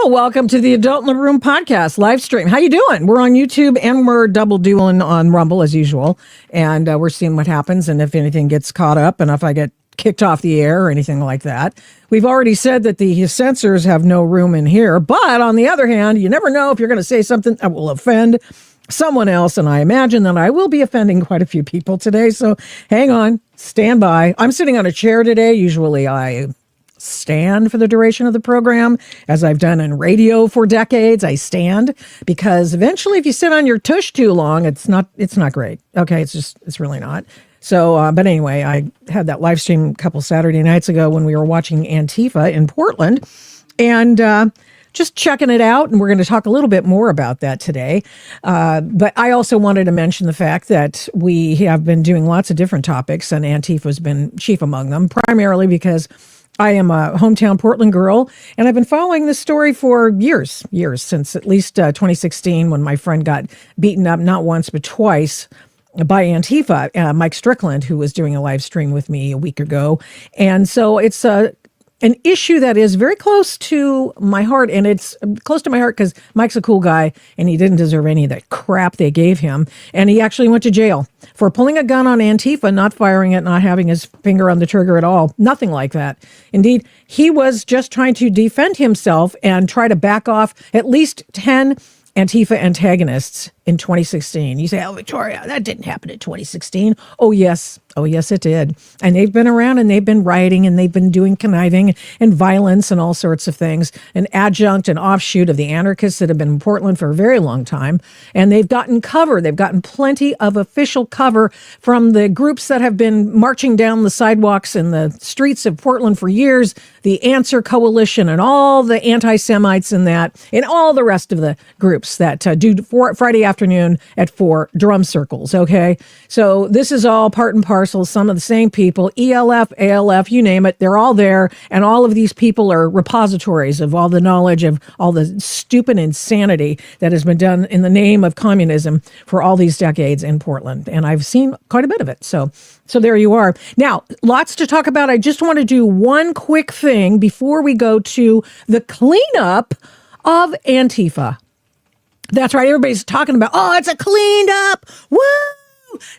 Welcome to the Adult in the Room podcast live stream. How you doing? We're on YouTube and we're double dueling on Rumble as usual. And we're seeing what happens and if anything gets caught up and if I get kicked off the air or anything like that. We've already said that the censors have no room in here. But on the other hand, you never know if you're going to say something that will offend someone else. And I imagine that I will be offending quite a few people today. So hang on, stand by. I'm sitting on a chair today. Usually I stand for the duration of the program, as I've done in radio for decades. I stand because eventually if you sit on your tush too long, it's not great. Okay. It's really not. So, but anyway, I had that live stream a couple Saturday nights ago when we were watching Antifa in Portland and, just checking it out, and we're going to talk a little bit more about that today. But I also wanted to mention the fact that we have been doing lots of different topics, and Antifa's been chief among them, primarily because I am a hometown Portland girl, and I've been following this story for years, since at least 2016 when my friend got beaten up not once but twice by Antifa, Mike Strickland, who was doing a live stream with me a week ago. And so it's an issue that is very close to my heart, and it's close to my heart because Mike's a cool guy, and he didn't deserve any of that crap they gave him, and he actually went to jail for pulling a gun on Antifa, not firing it, not having his finger on the trigger at all, nothing like that. Indeed, he was just trying to defend himself and try to back off at least 10 Antifa antagonists in 2016. You say, oh, Victoria, that didn't happen in 2016. Oh, yes, it did. And they've been around and they've been rioting and they've been doing conniving and violence and all sorts of things. An adjunct and offshoot of the anarchists that have been in Portland for a very long time. And they've gotten cover. They've gotten plenty of official cover from the groups that have been marching down the sidewalks and the streets of Portland for years, the Answer Coalition and all the anti-Semites in that, and all the rest of the groups that do Friday afternoon at 4 drum circles, okay? So this is all part and parcel, some of the same people, ELF, ALF, you name it, they're all there, and all of these people are repositories of all the knowledge of all the stupid insanity that has been done in the name of communism for all these decades in Portland, and I've seen quite a bit of it, so there you are. Now, lots to talk about. I just want to do one quick thing before we go to the cleanup of Antifa. That's right. Everybody's talking about, oh, it's a cleaned up. Woo!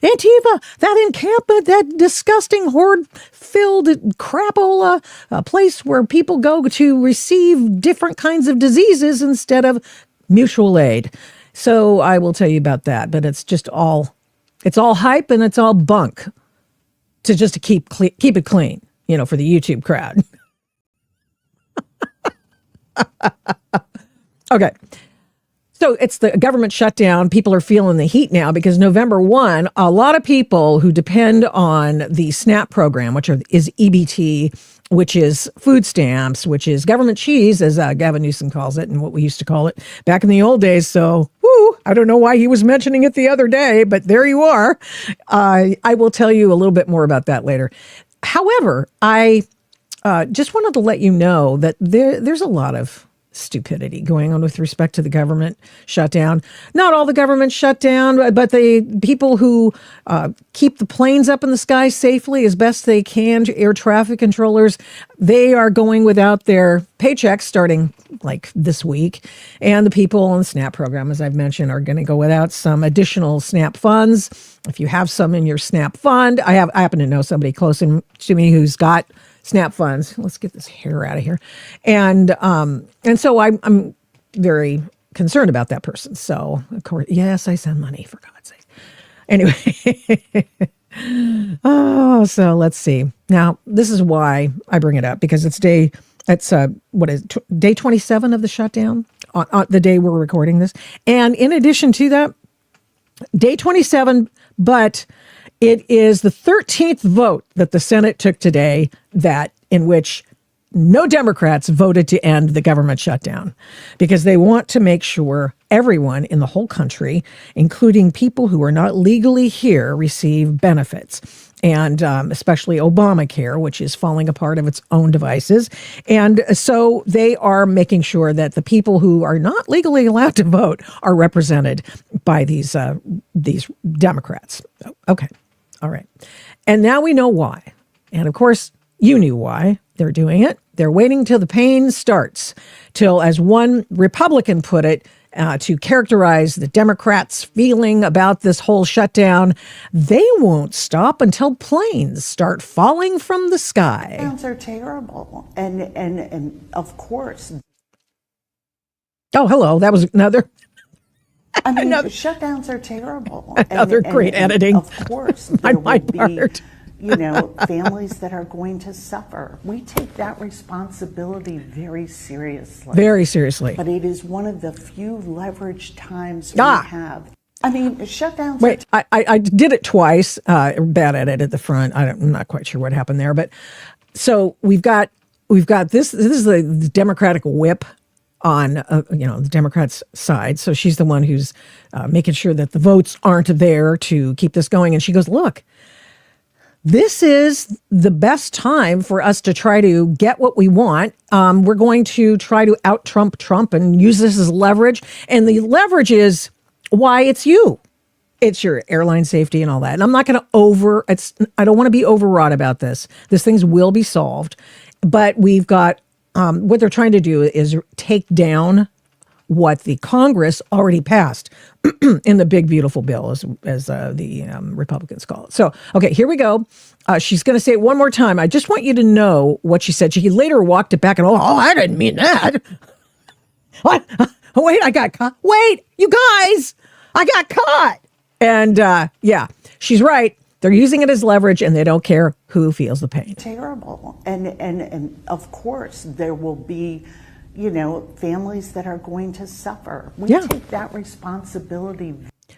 Antifa, that encampment, that disgusting horde-filled crapola, a place where people go to receive different kinds of diseases instead of mutual aid. So I will tell you about that, but it's all hype and it's all bunk to keep it clean, for the YouTube crowd. Okay. So it's the government shutdown. People are feeling the heat now because November 1, a lot of people who depend on the SNAP program, which is EBT, which is food stamps, which is government cheese, as Gavin Newsom calls it, and what we used to call it back in the old days. So, I don't know why he was mentioning it the other day, but there you are. I will tell you a little bit more about that later. However, I just wanted to let you know that there's a lot of stupidity going on with respect to the government shutdown. Not all the government shut down, but the people who keep the planes up in the sky safely as best they can, air traffic controllers, they are going without their paychecks starting like this week. And the people on the SNAP program, as I've mentioned, are going to go without some additional SNAP funds. If you have some in your SNAP fund, I happen to know somebody close to me who's got SNAP funds. Let's get this hair out of here. And so I'm very concerned about that person. So, of course, yes, I send money, for God's sake. Anyway. So let's see. Now, this is why I bring it up, because it's day 27 of the shutdown on the day we're recording this. And in addition to that, day 27, but it is the 13th vote that the Senate took today in which no Democrats voted to end the government shutdown because they want to make sure everyone in the whole country, including people who are not legally here, receive benefits. And especially Obamacare, which is falling apart of its own devices. And so they are making sure that the people who are not legally allowed to vote are represented by these Democrats. Okay. All right. And now we know why. And of course, you knew why they're doing it. They're waiting till the pain starts, till, as one Republican put it, to characterize the Democrats' feeling about this whole shutdown, they won't stop until planes start falling from the sky. Shutdowns are terrible, and of course. Oh, hello. That was another. I mean, shutdowns are terrible. Another great editing. Of course, there on my will be, part. families that are going to suffer. We take that responsibility very seriously. Very seriously. But it is one of the few leverage times we have. I mean, shutdowns. Wait, I did it twice. Bad edit at the front. I'm not quite sure what happened there, but so we've got this. This is the Democratic whip on the Democrats' side. So she's the one who's making sure that the votes aren't there to keep this going. And she goes, look, this is the best time for us to try to get what we want. We're going to try to out-Trump Trump and use this as leverage. And the leverage is why it's you. It's your airline safety and all that. And I'm not going to I don't want to be overwrought about this. These things will be solved. But we've got, what they're trying to do is take down what the Congress already passed in the big, beautiful bill, as the Republicans call it. So, okay, here we go. She's going to say it one more time. I just want you to know what she said. She later walked it back and, I didn't mean that. What? Oh, wait, I got caught. Wait, you guys, I got caught. And she's right. They're using it as leverage, and they don't care who feels the pain. Terrible. And of course, there will be, families that are going to suffer. We take that responsibility.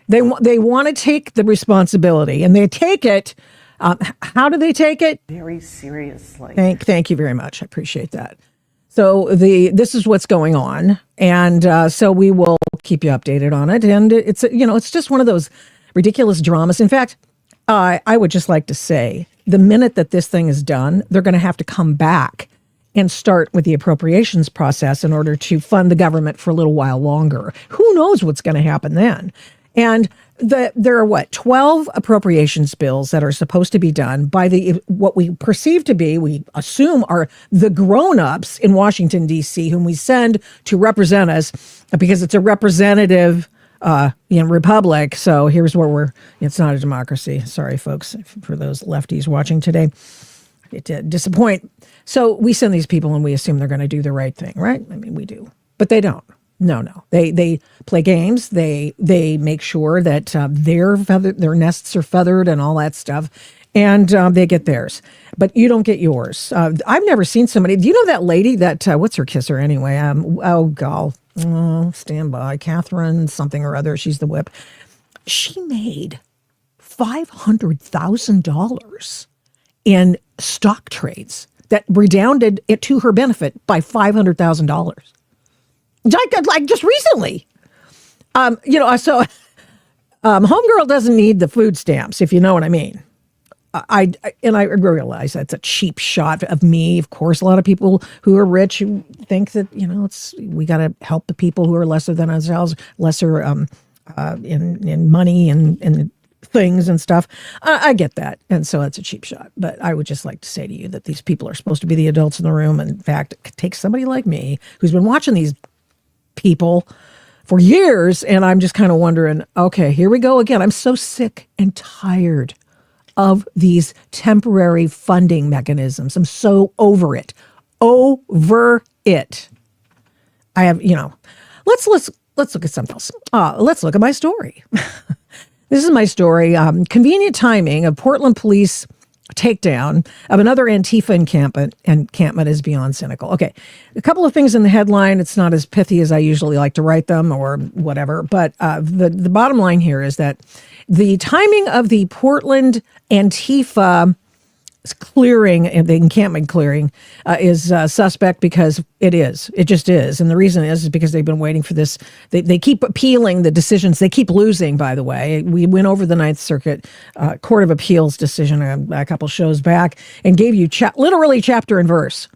They want to take the responsibility, and they take it. How do they take it? Very seriously. Thank you very much. I appreciate that. So this is what's going on, and so we will keep you updated on it. And it's just one of those ridiculous dramas. In fact, I would just like to say, the minute that this thing is done, they're going to have to come back and start with the appropriations process in order to fund the government for a little while longer. Who knows what's going to happen then? And there are 12 appropriations bills that are supposed to be done by what we perceive to be, we assume, are the grown-ups in Washington, D.C., whom we send to represent us because it's a representative republic. So here's where it's not a democracy. Sorry, folks, for those lefties watching today. It did disappoint. So we send these people and we assume they're going to do the right thing, right? I mean, we do, but they don't. No. They play games. They make sure that their nests are feathered and all that stuff, and they get theirs. But you don't get yours. I've never seen somebody. Do you know that lady that what's her kisser anyway? Stand by, Catherine something or other. She's the whip. She made $500,000 in stock trades that redounded it to her benefit by $500,000. Like just recently, so homegirl doesn't need the food stamps, if you know what I mean. I realize that's a cheap shot of me. Of course, a lot of people who are rich who think that we got to help the people who are lesser than ourselves, lesser in money and things and stuff. I get that, and so it's a cheap shot. But I would just like to say to you that these people are supposed to be the adults in the room. And in fact, it takes somebody like me who's been watching these people for years, and I'm just kind of wondering, okay, here we go again. I'm so sick and tired of these temporary funding mechanisms. I'm so over it. Over it. I have, let's look at something else. Let's look at my story. This is my story. Convenient timing of Portland police takedown of another Antifa encampment is beyond cynical. Okay, a couple of things in the headline. It's not as pithy as I usually like to write them or whatever, but the bottom line here is that the timing of the Portland Antifa clearing and the encampment clearing is suspect because it just is. And the reason is because they've been waiting for this. They keep appealing the decisions. They keep losing, by the way. We went over the Ninth Circuit Court of Appeals decision a couple shows back and gave you literally chapter and verse.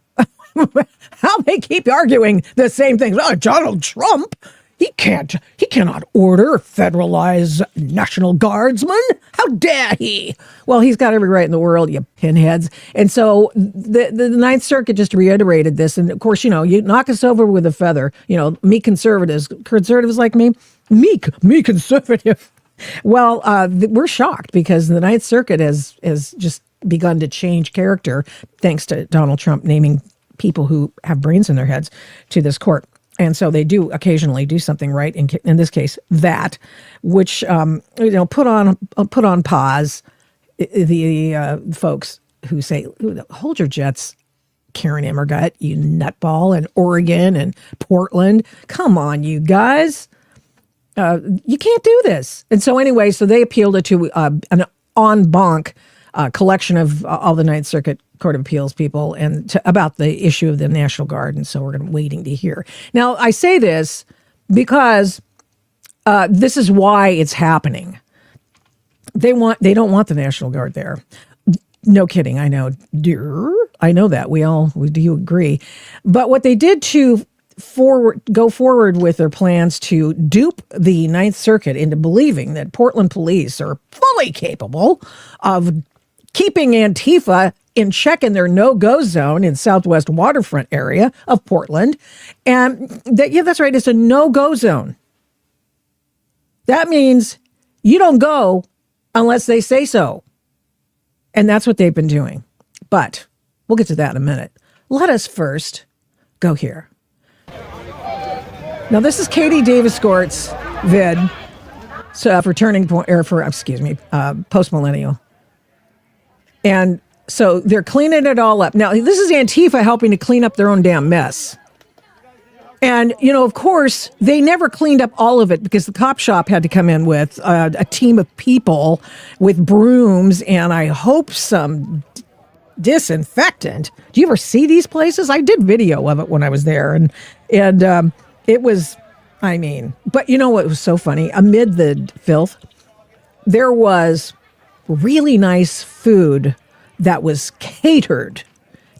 How they keep arguing the same things. Oh, Donald Trump, He cannot order federalize National Guardsmen. How dare he? Well, he's got every right in the world, you pinheads. And so the Ninth Circuit just reiterated this. And of course, you knock us over with a feather, me conservatives like me conservative. Well, we're shocked because the Ninth Circuit has just begun to change character thanks to Donald Trump naming people who have brains in their heads to this court. And so they do occasionally do something right. In this case, that, which put on pause the folks who say, "Hold your jets, Karen Emmergut, you nutball," in Oregon and Portland. Come on, you guys, you can't do this. And so anyway, so they appealed it to an en banc collection of all the Ninth Circuit Court of Appeals people and about the issue of the National Guard. And so we're waiting to hear. Now, I say this because this is why it's happening. They don't want the National Guard there. No kidding. I know. I know that. Do you agree? But what they did to go forward with their plans to dupe the Ninth Circuit into believing that Portland police are fully capable of keeping Antifa in check in their no-go zone in southwest waterfront area of Portland. And that's right, it's a no-go zone. That means you don't go unless they say so. And that's what they've been doing. But we'll get to that in a minute. Let us first go here. Now, this is Katie Davis Gort's vid for Turning Point, Post Millennial. And so they're cleaning it all up. Now, this is Antifa helping to clean up their own damn mess. And, of course, they never cleaned up all of it because the cop shop had to come in with a team of people with brooms and I hope some disinfectant. Do you ever see these places? I did video of it when I was there. And it was, but you know what was so funny? Amid the filth, there was really nice food that was catered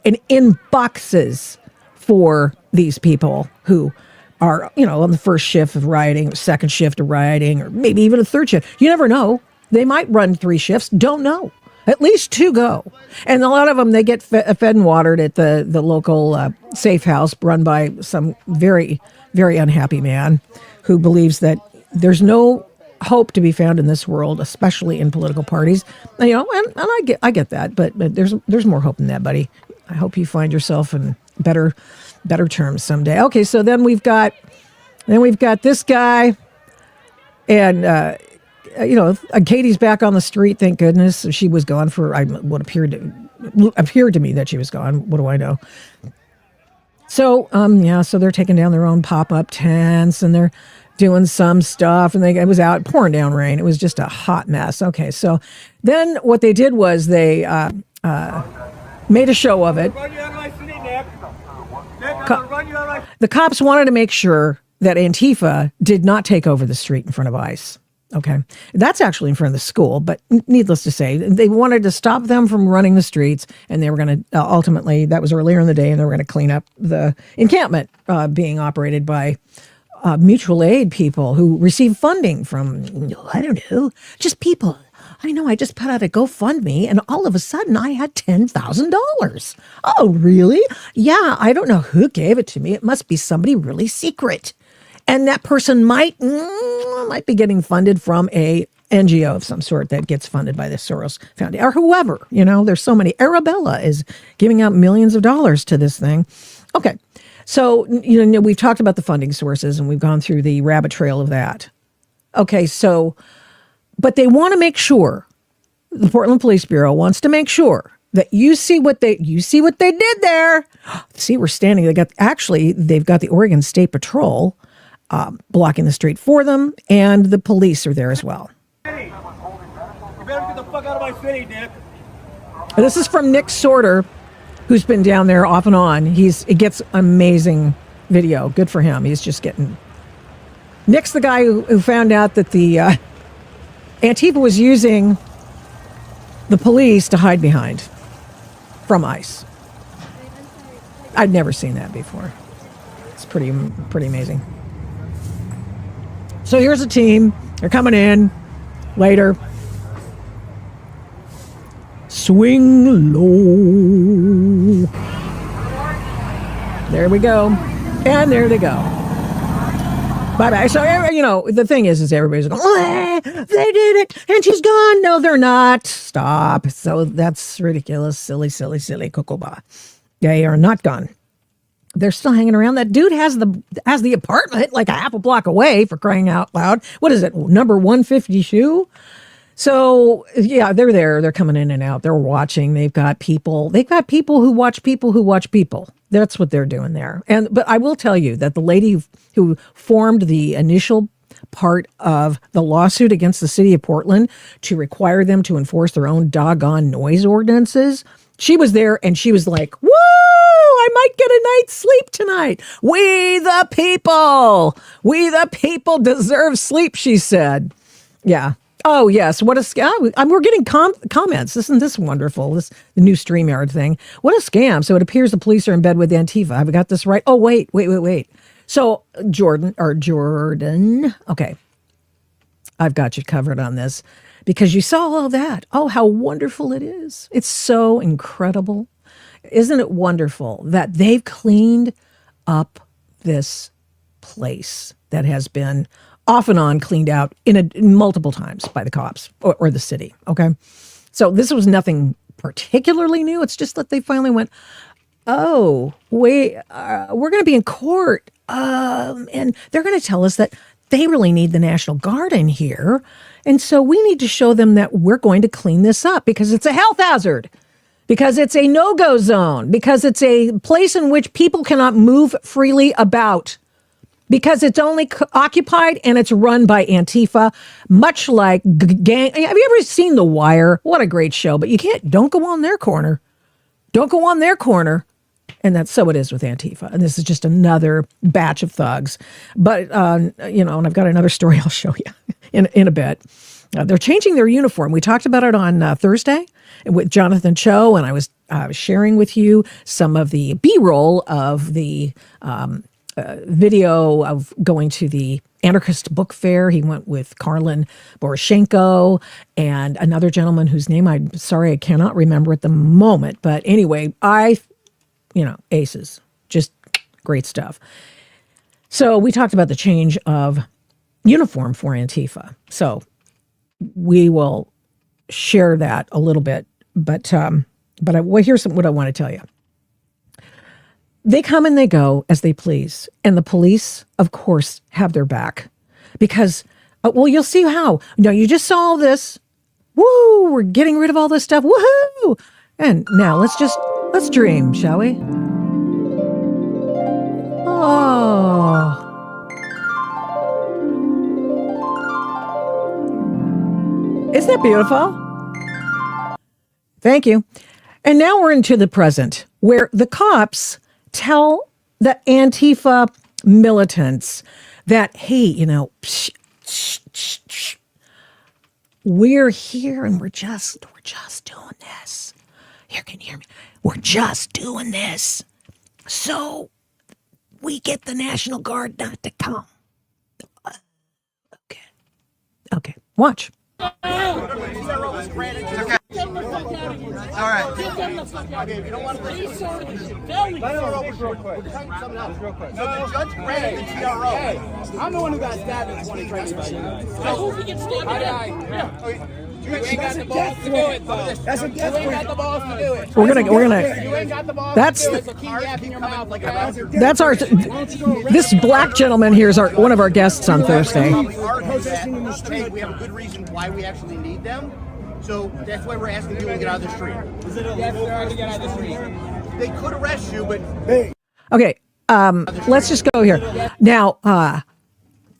and in boxes for these people who are, on the first shift of rioting, second shift of rioting, or maybe even a third shift. You never know. They might run 3 shifts. Don't know. At least 2 go. And a lot of them, they get fed and watered at the local safe house run by some very, very unhappy man who believes that there's no hope to be found in this world, especially in political parties. And I get that, but there's more hope than that, buddy. I hope you find yourself in better terms someday. Okay, so then we've got this guy, and Katie's back on the street. Thank goodness. She was gone for what appeared to me that she was gone. What do I know? So so they're taking down their own pop-up tents and they're doing some stuff, and it was out pouring down rain. It was just a hot mess. Okay, so then what they did was they made a show of it. The cops wanted to make sure that Antifa did not take over the street in front of ICE. Okay, that's actually in front of the school, but needless to say, they wanted to stop them from running the streets, and they were going to ultimately, that was earlier in the day, and they were going to clean up the encampment being operated by mutual aid people who receive funding from, I don't know, just people. I know, I just put out a GoFundMe and all of a sudden I had $10,000. Oh, really? Yeah, I don't know who gave it to me. It must be somebody really secret. And that person might be getting funded from a NGO of some sort that gets funded by the Soros Foundation or whoever. There's so many. Arabella is giving out millions of dollars to this thing. Okay. So, we've talked about the funding sources and we've gone through the rabbit trail of that. Okay, so, but they want to make sure, the Portland Police Bureau wants to make sure that you see what they did there. See, we're standing, they've got the Oregon State Patrol blocking the street for them, and the police are there as well. You better get the fuck out of my city, Nick. This is from Nick Sorter, who's been down there off and on. It gets amazing video. Good for him. He's just getting... Nick's the guy who found out that the Antifa was using the police to hide behind from ICE. I'd never seen that before. It's pretty amazing. So here's a team. They're coming in later. Swing low. There we go. And there they go. Bye-bye. So, the thing is everybody's going, oh, they did it, and she's gone. No, they're not. Stop. So that's ridiculous. Silly, silly, silly. Kokoba. They are not gone. They're still hanging around. That dude has the apartment like a half a block away, for crying out loud. What is it? Number 152? So, yeah, they're there. They're coming in and out. They're watching. They've got people who watch people who watch people. That's what they're doing there. But I will tell you that the lady who formed the initial part of the lawsuit against the city of Portland to require them to enforce their own doggone noise ordinances, she was there and she was like, woo, I might get a night's sleep tonight. We the people deserve sleep, she said. Yeah. Oh, yes. What a scam. We're getting comments. Isn't this wonderful? The new StreamYard thing. What a scam. So it appears the police are in bed with Antifa. Have I got this right? Oh, wait. So Jordan. Okay. I've got you covered on this because you saw all that. Oh, how wonderful it is. It's so incredible. Isn't it wonderful that they've cleaned up this place that has been off and on cleaned out in multiple times by the cops or the city. Okay. So this was nothing particularly new. It's just that they finally went, oh, wait, we're going to be in court. And they're going to tell us that they really need the National Guard in here. And so we need to show them that we're going to clean this up because it's a health hazard, because it's a no-go zone, because it's a place in which people cannot move freely about. Because it's only occupied and it's run by Antifa, much like gang. Have you ever seen The Wire? What a great show, but don't go on their corner. Don't go on their corner. And that's so it is with Antifa. And this is just another batch of thugs. But, and I've got another story I'll show you in a bit. They're changing their uniform. We talked about it on Thursday with Jonathan Cho, and I was sharing with you some of the B-roll of the video of going to the anarchist book fair. He went with Karlin Boroshenko and another gentleman whose name I cannot remember at the moment. But anyway, aces, just great stuff. So we talked about the change of uniform for Antifa. So we will share that a little bit. But here's what I want to tell you. They come and they go as they please. And the police, of course, have their back. Because, you'll see how. No, you just saw all this. Woo, we're getting rid of all this stuff. Woohoo! And now let's dream, shall we? Oh. Isn't that beautiful? Thank you. And now we're into the present, where the cops tell the Antifa militants that, hey, we're here and we're just doing this. Here, can you hear me? We're just doing this so we get the National Guard not to come. Okay. Watch. All right. You don't want to real quick. So the judge granted the TRO. Hey, I'm the one who got stabbed in 2020. So who gets stabbed? You ain't got the balls to do it, though. That's a death. You ain't got the balls to do it. We're gonna. You ain't got the balls to do it. So keep yapping your mouth like a That's our. This black gentleman here is one of our guests on Thursday. Hey, we have a good reason why we actually need them. So that's why we're asking people to get out of the street. Yes, they're already to get out of the street. They could arrest you, but hey. Okay, let's just go here. Now,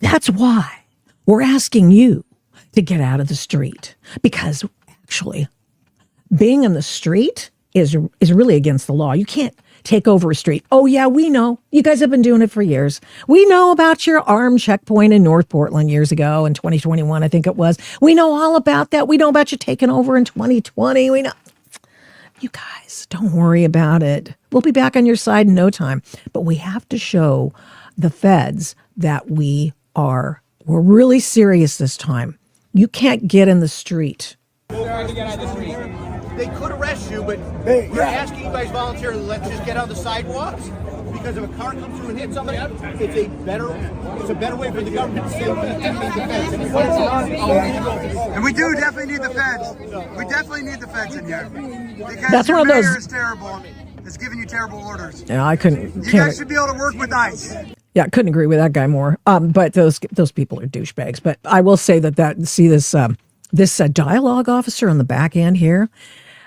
that's why we're asking you to get out of the street. Because actually, being in the street is really against the law. You can't take over a street. Oh, yeah, we know. You guys have been doing it for years. We know about your armed checkpoint in North Portland years ago in 2021, I think it was. We know all about that. We know about you taking over in 2020. We know. You guys, don't worry about it. We'll be back on your side in no time. But we have to show the feds that we are We're really serious this time. You can't get in the street. They could arrest you, but we're asking you guys voluntarily, let's just get on the sidewalks. Because if a car comes through and hits somebody, it's a better way for the government to say we need defense. And we do definitely need the feds. We definitely need the feds in here. Because That's your one of those- mayor is terrible. It's giving you terrible orders. Yeah, I couldn't. You guys should be able to work with ICE. Yeah, I couldn't agree with that guy more. But those people are douchebags. But I will say that this dialogue officer on the back end here,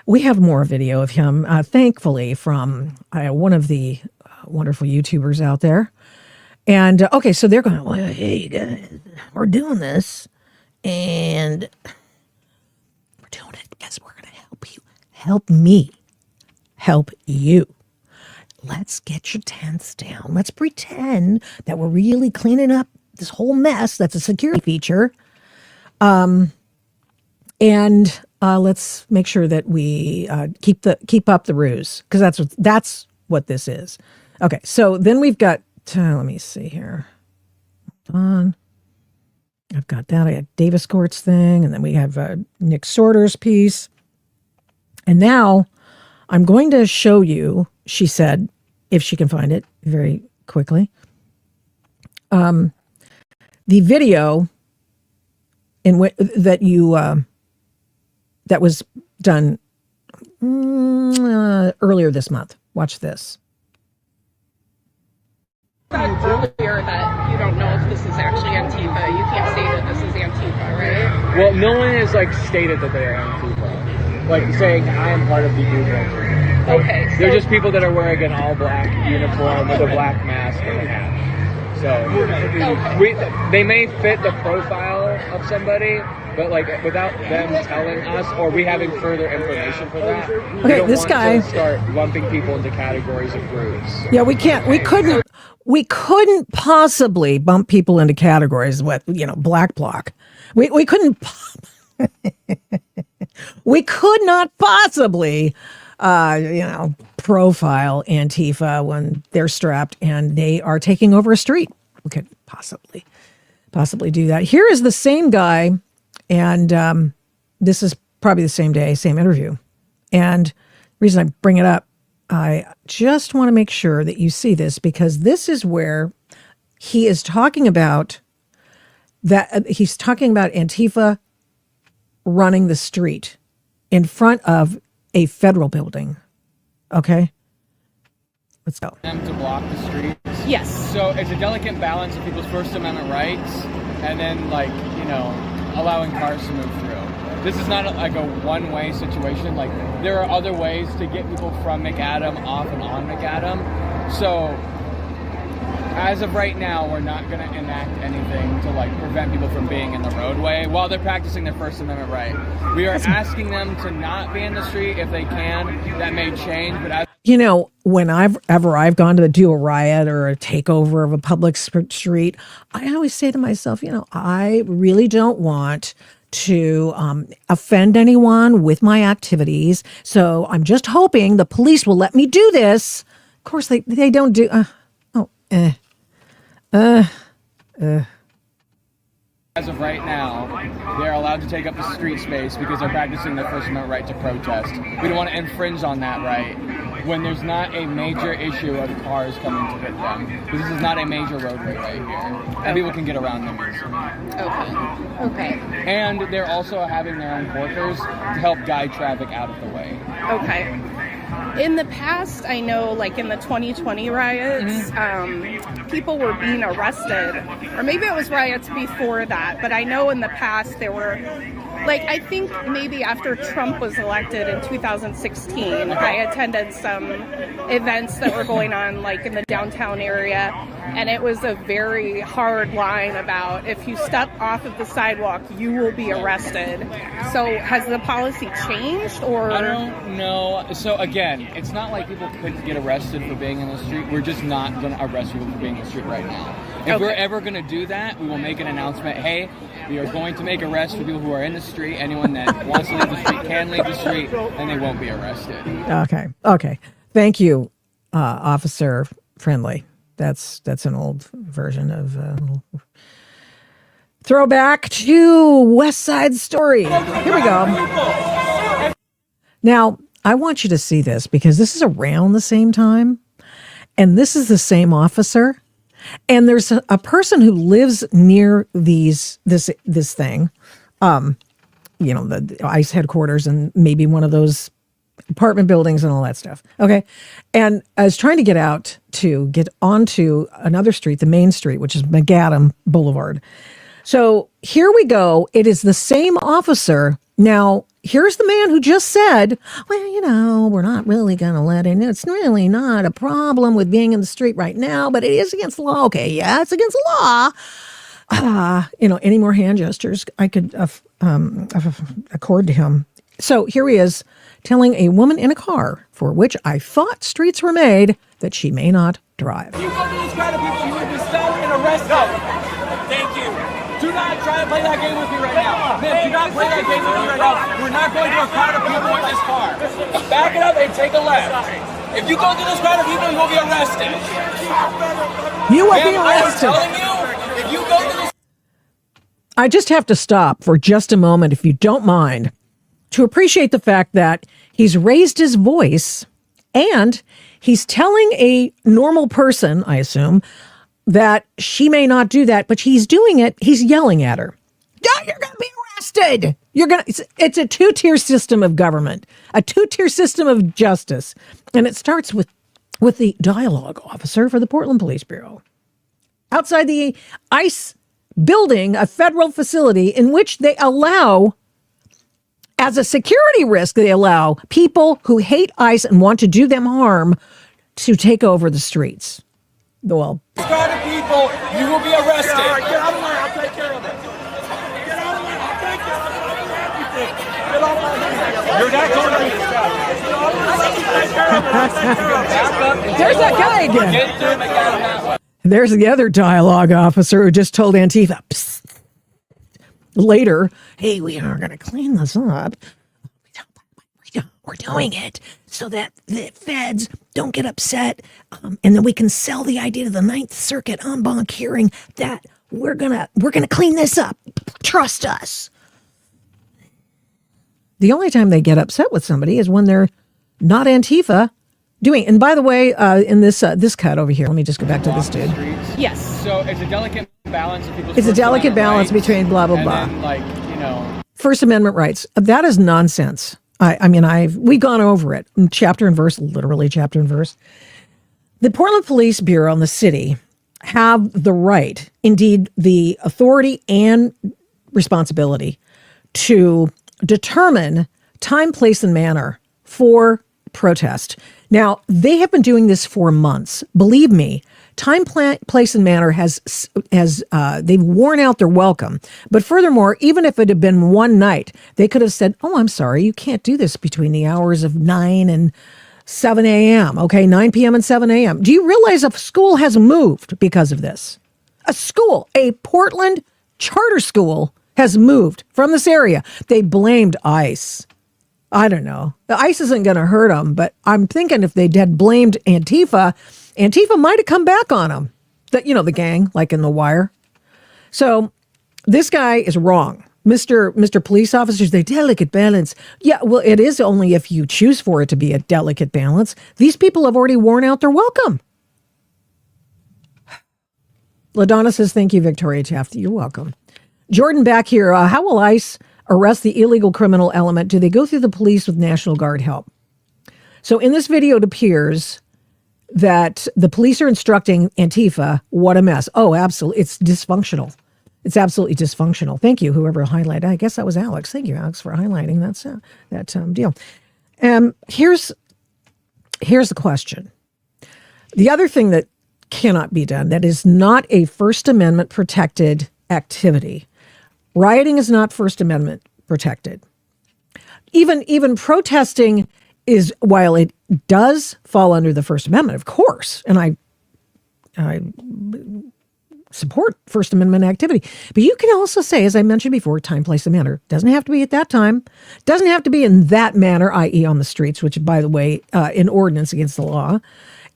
we have more video of him, thankfully, from one of the wonderful YouTubers out there. And okay, so they're going, well, hey, you guys, we're doing this, and we're doing it because we're going to help you, help me, help you. Let's get your tents down. Let's pretend that we're really cleaning up this whole mess. That's a security feature. And let's make sure that we keep up the ruse, because that's what this is. Okay, so then we've got. Let me see here. Hold on. I've got that. I got Davis Court's thing, and then we have Nick Sorter's piece. And now I'm going to show you. She said, if she can find it very quickly, the video that was done earlier this month. Watch this. Earlier that you don't know if this is actually Antifa. You can't say that this is Antifa, right? Well, no one has stated that they are Antifa. Saying I am part of the movement. Okay. They're just people that are wearing an all black uniform with a black mask and a hat. So they may fit the profile of somebody, but without them telling us or we having further information for that, we don't this want guy to start lumping people into categories of groups. Yeah, we can't. We couldn't possibly bump people into categories with black bloc. We couldn't. We could not possibly, profile Antifa when they're strapped and they are taking over a street. We could possibly do that. Here is the same guy, and this is probably the same day, same interview. And the reason I bring it up, I just want to make sure that you see this, because this is where he is talking about that. He's talking about Antifa running the street in front of a federal building. Okay, let's go. Them to block the streets. Yes. So it's a delicate balance of people's First Amendment rights and then allowing cars to move through. This is not a one-way situation. There are other ways to get people from McAdam off and on McAdam. So as of right now, we're not going to enact anything to prevent people from being in the roadway while they're practicing their First Amendment right. We are asking them to not be in the street if they can. That may change, but when I've gone to do a riot or a takeover of a public street, I always say to myself, I really don't want to offend anyone with my activities. So I'm just hoping the police will let me do this. Of course, they don't do. As of right now, they're allowed to take up the street space because they're practicing their First Amendment right to protest. We don't want to infringe on that right when there's not a major issue of cars coming to hit them. This is not a major roadway right here. And people can get around them easily. Okay. And they're also having their own porters to help guide traffic out of the way. Okay. In the past, I know, in the 2020 riots, people were being arrested, or maybe it was riots before that, but I know in the past there were, I think maybe after Trump was elected in 2016, I attended some events that were going on, in the downtown area, and it was a very hard line about if you step off of the sidewalk, you will be arrested. So has the policy changed, or? I don't know. So again, it's not like people couldn't get arrested for being in the street. We're just not going to arrest people for being in the street right now. If we're ever going to do that, we will make an announcement. Hey, we are going to make arrests for people who are in the street. Anyone that wants to leave the street can leave the street, and they won't be arrested. Okay. Thank you, Officer Friendly. That's an old version of Throwback to West Side Story. Here we go. Now, I want you to see this because this is around the same time, and this is the same officer. And there's a person who lives near this thing, the ICE headquarters and maybe one of those apartment buildings and all that stuff. Okay. And I was trying to get onto another street, the main street, which is McAdam Boulevard. So here we go. It is the same officer. Now, here's the man who just said, well, we're not really going to let in. It's really not a problem with being in the street right now, but it is against the law. Okay, yeah, it's against the law. Any more hand gestures I could accord to him. So here he is telling a woman in a car for which I thought streets were made that she may not drive. You go to these kind of people, you would be stopped and arrested. Thank you. Do not try to play that game with me right now. Man, do not play that game with me right now. We're not going to a crowd of people in this car. Back it up and take a left. If you go through this crowd of people, you will be arrested. You will be arrested. I'm telling you, if you go through this... I just have to stop for just a moment, if you don't mind, to appreciate the fact that he's raised his voice and he's telling a normal person, I assume, that she may not do that, but he's doing it. He's yelling at her. Yeah, you're going to be arrested. It's a two-tier system of government, a two-tier system of justice. And it starts with the dialogue officer for the Portland Police Bureau. Outside the ICE building, a federal facility in which they allow, as a security risk, they allow people who hate ICE and want to do them harm to take over the streets. Well, crowd of people, you will be arrested. All right, get out of the way. I'll take care of it. Get out of the way. I'll take care of it. Get off my hand. You're not going to be there's that guy again. There's the other dialogue officer who just told Antifa, psst. Later, hey, we are going to clean this up. We're doing it so that the feds don't get upset, and then we can sell the idea to the Ninth Circuit en banc hearing that we're gonna clean this up. Trust us. The only time they get upset with somebody is when they're not Antifa doing. And by the way, in this cut over here, let me just go back to this dude. Yes. So it's a delicate balance of people's. It's a delicate balance between blah blah blah. And First Amendment rights. That is nonsense. We've gone over it, chapter and verse, literally chapter and verse. The Portland Police Bureau and the city have the right, indeed the authority and responsibility, to determine time, place, and manner for protest. Now, they have been doing this for months. Believe me, time, place, and manner has they've worn out their welcome. But furthermore, even if it had been one night, they could have said, oh, I'm sorry, you can't do this between the hours of 9 and 7 a.m., okay, 9 p.m. and 7 a.m. Do you realize a school has moved because of this? A Portland charter school has moved from this area. They blamed ICE. I don't know. The ICE isn't going to hurt them, but I'm thinking if they had blamed Antifa might have come back on them. The gang, like in The Wire. So this guy is wrong. Mr. Police Officers, they delicate balance. Yeah, well, it is only if you choose for it to be a delicate balance. These people have already worn out their welcome. LaDonna says, thank you, Victoria Taft. You're welcome. Jordan back here. How will ICE arrest the illegal criminal element? Do they go through the police with National Guard help? So in this video, it appears that the police are instructing Antifa, what a mess. Oh, absolutely. It's dysfunctional. It's absolutely dysfunctional. Thank you, whoever highlighted. I guess that was Alex. Thank you, Alex, for highlighting that deal. Here's the question. The other thing that cannot be done, that is not a First Amendment protected activity. Rioting is not First Amendment protected. Even protesting is, while it does fall under the First Amendment, of course, and I support First Amendment activity. But you can also say, as I mentioned before, time, place, and manner. Doesn't have to be at that time. Doesn't have to be in that manner, i.e. on the streets, which, by the way, in ordinance against the law.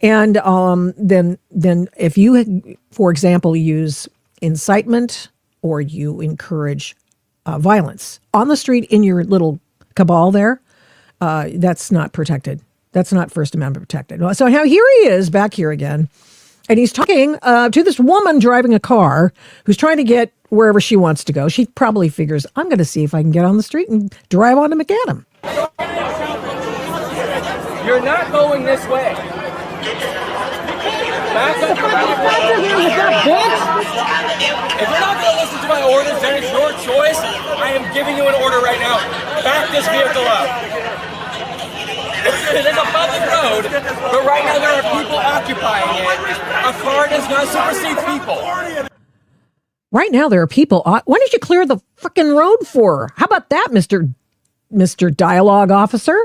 And then if you, for example, use incitement or you encourage violence on the street in your little cabal there, that's not protected. That's not First Amendment protected. So now here he is back here again, and he's talking to this woman driving a car who's trying to get wherever she wants to go. She probably figures, I'm going to see if I can get on the street and drive on to McAdam. You're not going this way. Back up. If you're not going to listen to my orders, then it's your choice. I am giving you an order right now. Back this vehicle up. It is a public road, but right now there are people occupying it. A car does not supersede people. Right now there are people. Why did you clear the freaking road for? How about that, Mr. Dialogue Officer?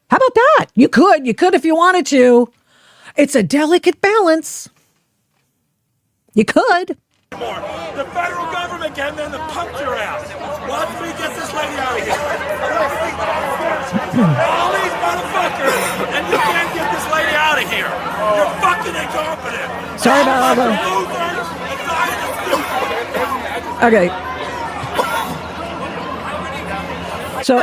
How about that? You could if you wanted to. It's a delicate balance. You could. The federal government came in to pump your ass. Watch me get this lady out of here. All these motherfuckers, and you can't get this lady out of here. You're fucking incompetent. Sorry about all the... Okay. So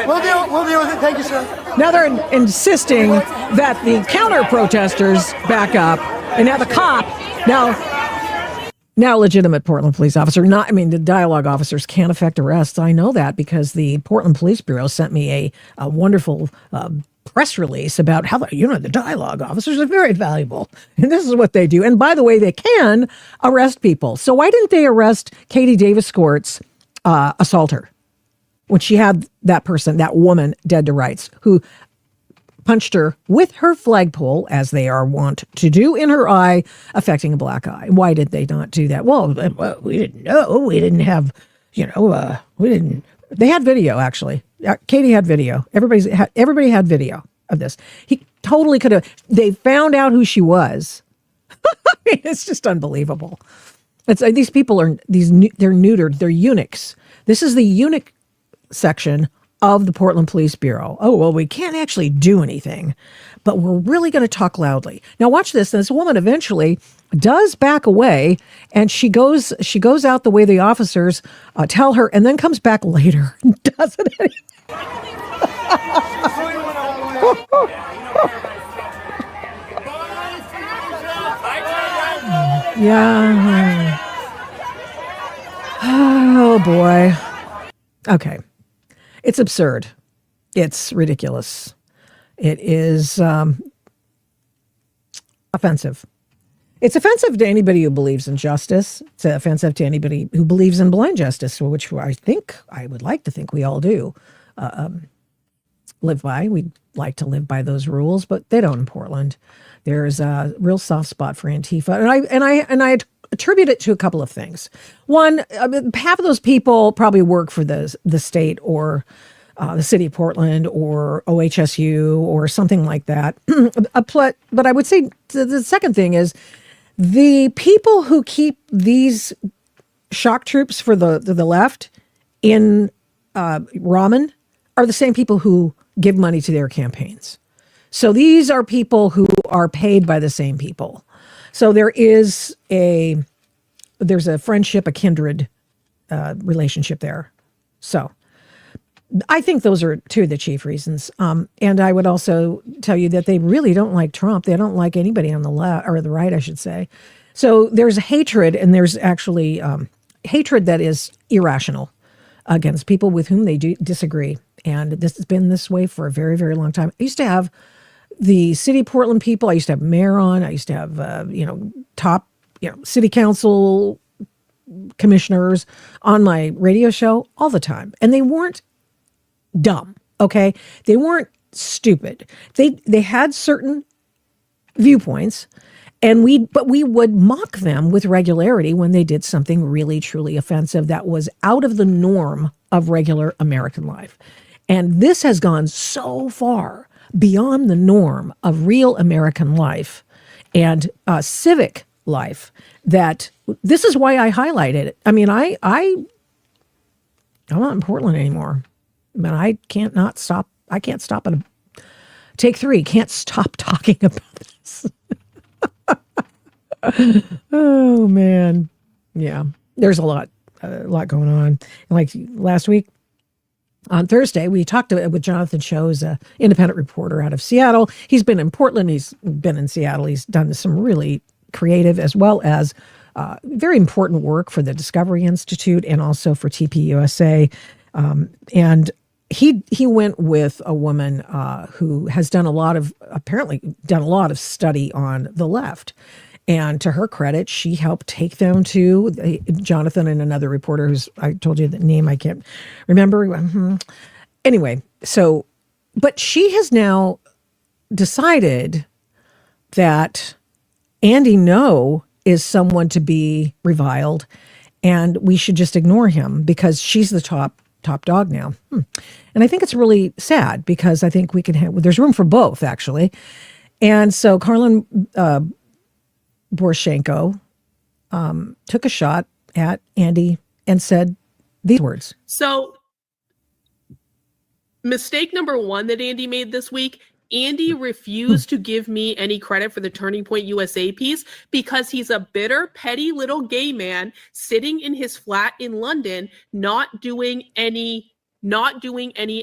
We'll deal with it. Thank you, sir. now they're insisting that the counter protesters back up, and now the cop now legitimate Portland police officer. The dialogue officers can't affect arrests. I know that because the Portland Police Bureau sent me a wonderful press release about how the dialogue officers are very valuable, and this is what they do. And by the way, they can arrest people. So why didn't they arrest Katie Davis Scott's assaulter when she had that woman dead to rights, who punched her with her flagpole, as they are wont to do, in her eye, affecting a black eye? Why did they not do that? Well, we didn't know. We didn't have, we didn't. They had video, actually. Katie had video. Everybody had video of this. He totally could have. They found out who she was. It's just unbelievable. It's these people are they're neutered. They're eunuchs. This is the eunuch section of the Portland Police Bureau. Oh, well, we can't actually do anything, but we're really going to talk loudly. Now watch this. This woman eventually does back away, and she goes out the way the officers tell her, and then comes back later and does it anyway. Yeah. Oh boy. Okay. It's absurd. It's ridiculous. It is offensive. It's offensive to anybody who believes in justice. It's offensive to anybody who believes in blind justice, which I would like to think we all do live by. We'd like to live by those rules, but they don't in Portland. There's a real soft spot for Antifa, and I attribute it to a couple of things. One, half of those people probably work for the state or the city of Portland or OHSU or something like that. But I would say the second thing is the people who keep these shock troops for the left in ramen are the same people who give money to their campaigns. So these are people who are paid by the same people. So there's a friendship, a kindred relationship there. So I think those are two of the chief reasons. And I would also tell you that they really don't like Trump. They don't like anybody on the left or the right, I should say. So there's hatred, and there's actually hatred that is irrational against people with whom they do disagree. And this has been this way for a very, very long time. I used to have the city of Portland people. I used to have mayor on. I used to have, top, city council commissioners on my radio show all the time. And they weren't dumb, okay? They weren't stupid. They had certain viewpoints, but we would mock them with regularity when they did something really, truly offensive that was out of the norm of regular American life. And this has gone so far beyond the norm of real American life and civic life that this is why I highlighted it. I mean, I'm not in Portland anymore, but I can't stop at take three. Can't stop talking about this. Oh man. Yeah, there's a lot a lot going on. Like last week, on Thursday, we talked with Jonathan Cho, who's an independent reporter out of Seattle. He's been in Portland. He's been in Seattle. He's done some really creative as well as very important work for the Discovery Institute and also for TPUSA. And he went with a woman who has apparently done a lot of study on the left. And to her credit, she helped take them to Jonathan and another reporter who's, I told you the name, I can't remember. Anyway, but she has now decided that Andy Ngo is someone to be reviled and we should just ignore him because she's the top dog now. And I think it's really sad because I think we can there's room for both, actually. And so Karlin Poroshenko took a shot at Andy and said these words. So, mistake number one that Andy made this week, Andy refused to give me any credit for the Turning Point USA piece because he's a bitter, petty little gay man sitting in his flat in London, not doing any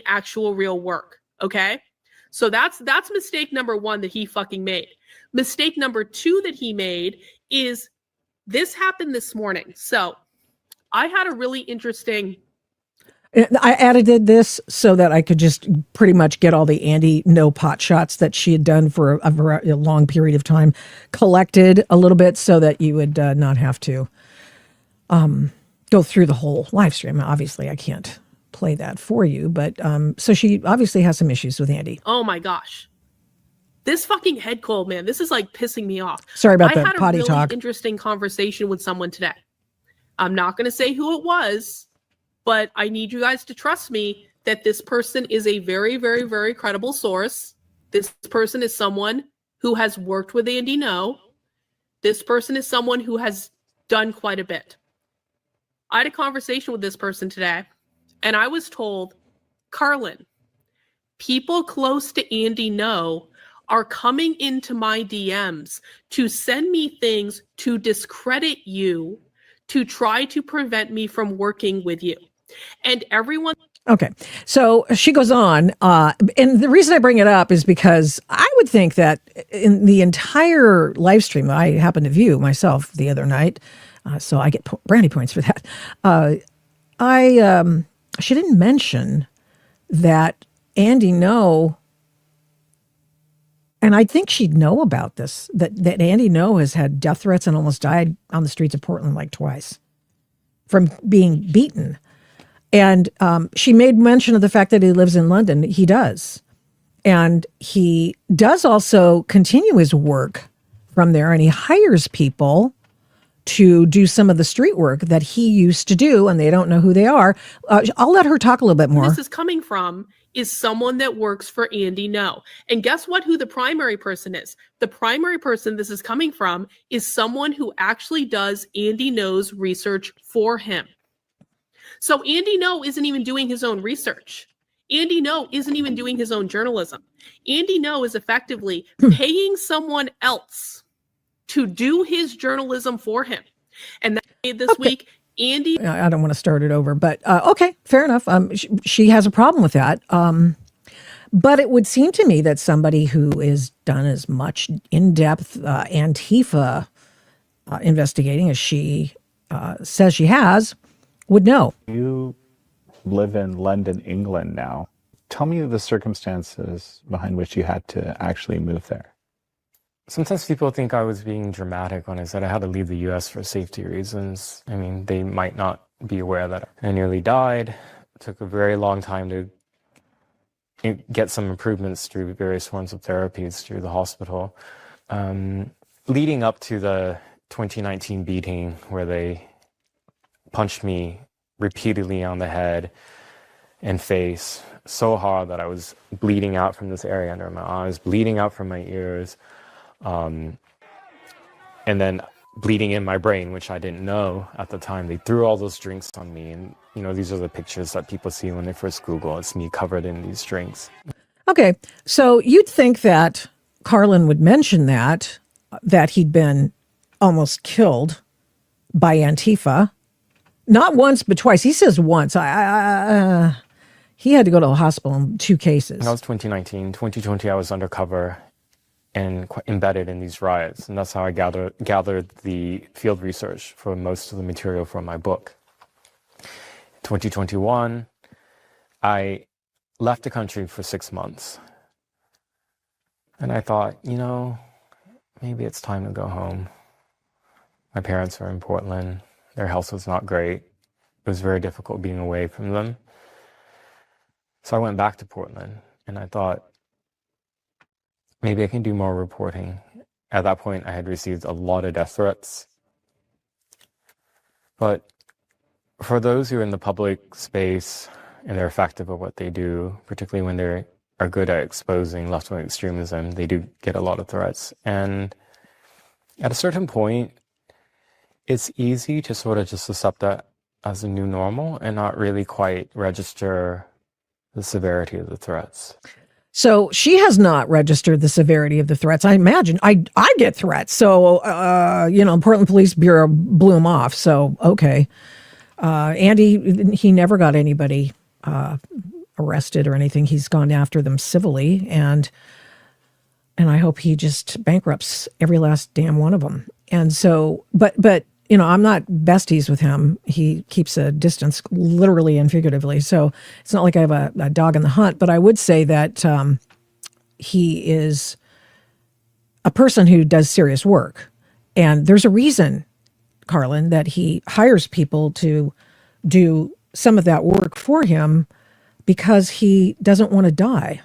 actual real work. Okay? So that's mistake number one that he fucking made. Mistake number two that he made is this happened this morning. So I had a really interesting... I edited this so that I could just pretty much get all the Andy Ngo pot shots that she had done for a long period of time collected a little bit so that you would not have to go through the whole live stream. Obviously, I can't play that for you, but so she obviously has some issues with Andy. Oh my gosh. This fucking head cold, man. This is like pissing me off. Sorry about that potty talk. I had a really interesting conversation with someone today. I'm not going to say who it was, but I need you guys to trust me that this person is a very, very, very credible source. This person is someone who has worked with Andy Ngo. This person is someone who has done quite a bit. I had a conversation with this person today, and I was told, Karlin, people close to Andy Ngo are coming into my DMs to send me things to discredit you, to try to prevent me from working with you. And everyone... Okay, so she goes on, and the reason I bring it up is because I would think that in the entire live stream I happened to view myself the other night, so I get brownie points for that, she didn't mention that Andy Ngo, and I think she'd know about this, that Andy Ngo has had death threats and almost died on the streets of Portland like twice from being beaten. And she made mention of the fact that he lives in London. He does. And he does also continue his work from there, and he hires people to do some of the street work that he used to do, and they don't know who they are. I'll let her talk a little bit more. This is coming from is someone that works for Andy Ngo. And guess what? Who the primary person is? The primary person this is coming from is someone who actually does Andy Ngo's research for him. So Andy Ngo isn't even doing his own research. Andy Ngo isn't even doing his own journalism. Andy Ngo is effectively paying someone else to do his journalism for him. And that made this week, Andy... I don't want to start it over, but okay, fair enough. She has a problem with that. But it would seem to me that somebody who is done as much in-depth Antifa investigating as she says she has would know. You live in London, England now. Tell me the circumstances behind which you had to actually move there. Sometimes people think I was being dramatic when I said I had to leave the US for safety reasons. I mean, they might not be aware that I nearly died. It took a very long time to get some improvements through various forms of therapies through the hospital. Leading up to the 2019 beating where they punched me repeatedly on the head and face so hard that I was bleeding out from this area under my eyes, bleeding out from my ears, and then bleeding in my brain, which I didn't know at the time. They threw all those drinks on me, and you know, these are the pictures that people see when they first Google. It's me covered in these drinks. Okay, so you'd think that Karlin would mention that he'd been almost killed by Antifa, Not once, but twice. He says once. He had to go to the hospital in 2 cases. That was 2019. 2020, I was undercover and embedded in these riots. And that's how I gathered the field research for most of the material from my book. 2021, I left the country for 6 months. And I thought, maybe it's time to go home. My parents are in Portland. Their health was not great. It was very difficult being away from them. So I went back to Portland and I thought, maybe I can do more reporting. At that point, I had received a lot of death threats. But for those who are in the public space and they're effective at what they do, particularly when they are good at exposing left-wing extremism, they do get a lot of threats. And at a certain point, it's easy to sort of just accept that as a new normal and not really quite register the severity of the threats. So she has not registered the severity of the threats. I imagine I get threats. So, Portland Police Bureau blew him off. So, okay. Andy, he never got anybody arrested or anything. He's gone after them civilly. And I hope he just bankrupts every last damn one of them. And so, but I'm not besties with him. He keeps a distance, literally and figuratively. So it's not like I have a dog in the hunt, but I would say that he is a person who does serious work. And there's a reason, Carlin, that he hires people to do some of that work for him because he doesn't want to die.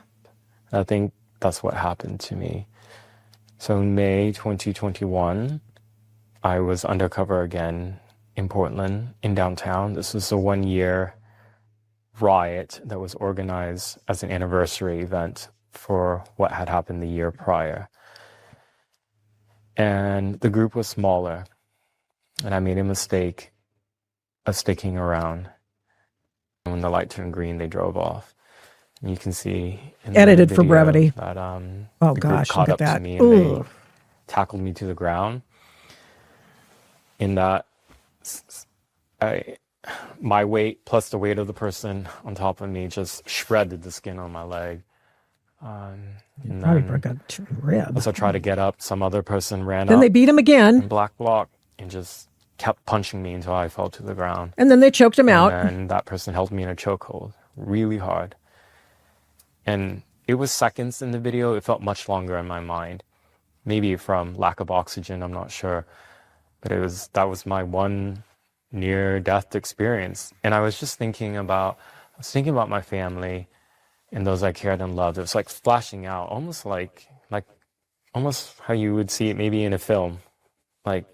I think that's what happened to me. So in May 2021, I was undercover again in Portland, in downtown. This was a 1-year riot that was organized as an anniversary event for what had happened the year prior. And the group was smaller, and I made a mistake of sticking around. And when the light turned green, they drove off. And you can see in edited the for video brevity. That oh the gosh, group caught look up at that. to me and they tackled me to the ground. In that, my weight plus the weight of the person on top of me just shredded the skin on my leg. And Probably then broke a rib. as I tried to get up, some other person ran Then up they beat him again. in black bloc and just kept punching me until I fell to the ground. And then they choked him out. And that person held me in a chokehold really hard. And it was seconds in the video. It felt much longer in my mind. Maybe from lack of oxygen, I'm not sure. But that was my one near-death experience. And I was just thinking about my family and those I cared and loved. It was like flashing out, almost like almost how you would see it maybe in a film, like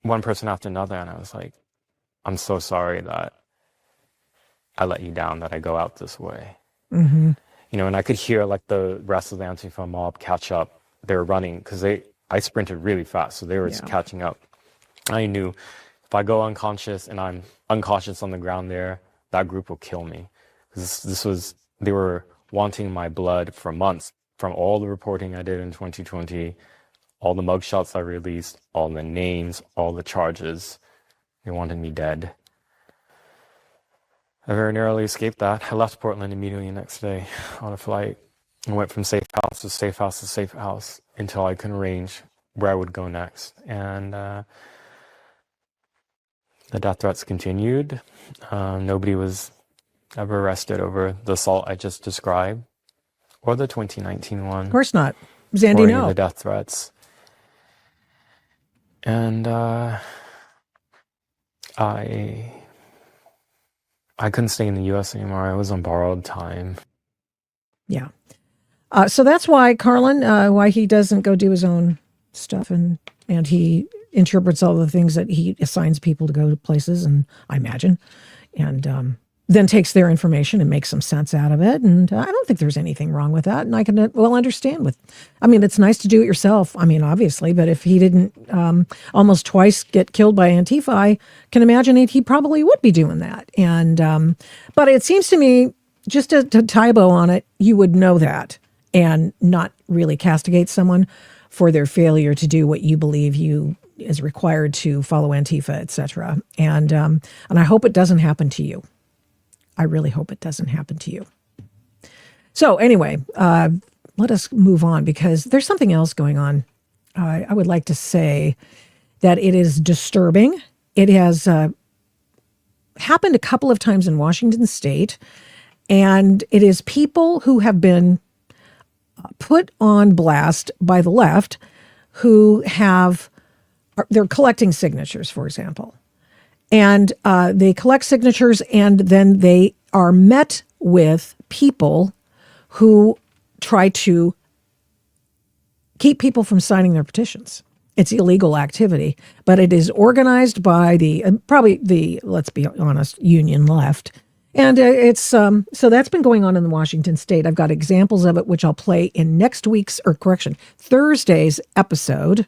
one person after another. And I was like, I'm so sorry that I let you down, that I go out this way. Mm-hmm. And I could hear like the rest of the Antifa mob catch up. They were running because I sprinted really fast, so they were catching up. I knew if I go unconscious and I'm unconscious on the ground there, that group will kill me. They were wanting my blood for months from all the reporting I did in 2020, all the mugshots I released, all the names, all the charges. They wanted me dead. I very narrowly escaped that. I left Portland immediately the next day on a flight. I went from safe house to safe house to safe house until I couldn't arrange where I would go next. And the death threats continued. Nobody was ever arrested over the assault I just described or the 2019 one. Of course not. Zandy, or any no. of the death threats. And I couldn't stay in the U.S. anymore. I was on borrowed time. Yeah. So that's why, Carlin, why he doesn't go do his own stuff and he interprets all the things that he assigns people to go to places, and I imagine, and then takes their information and makes some sense out of it. And I don't think there's anything wrong with that. And I can well understand it's nice to do it yourself. Obviously, but if he didn't almost twice get killed by Antifa, I can imagine he probably would be doing that. And but it seems to me, just to tie a bow on it, you would know that and not really castigate someone for their failure to do what you believe you is required to follow Antifa, etc. And I hope it doesn't happen to you. I really hope it doesn't happen to you. So anyway, let us move on because there's something else going on. I would like to say that it is disturbing. It has happened a couple of times in Washington State, and it is people who have been put on blast by the left who they're collecting signatures, for example. And they collect signatures, and then they are met with people who try to keep people from signing their petitions. It's illegal activity, but it is organized by let's be honest, union left. And so that's been going on in the Washington State. I've got examples of it, which I'll play in Thursday's episode.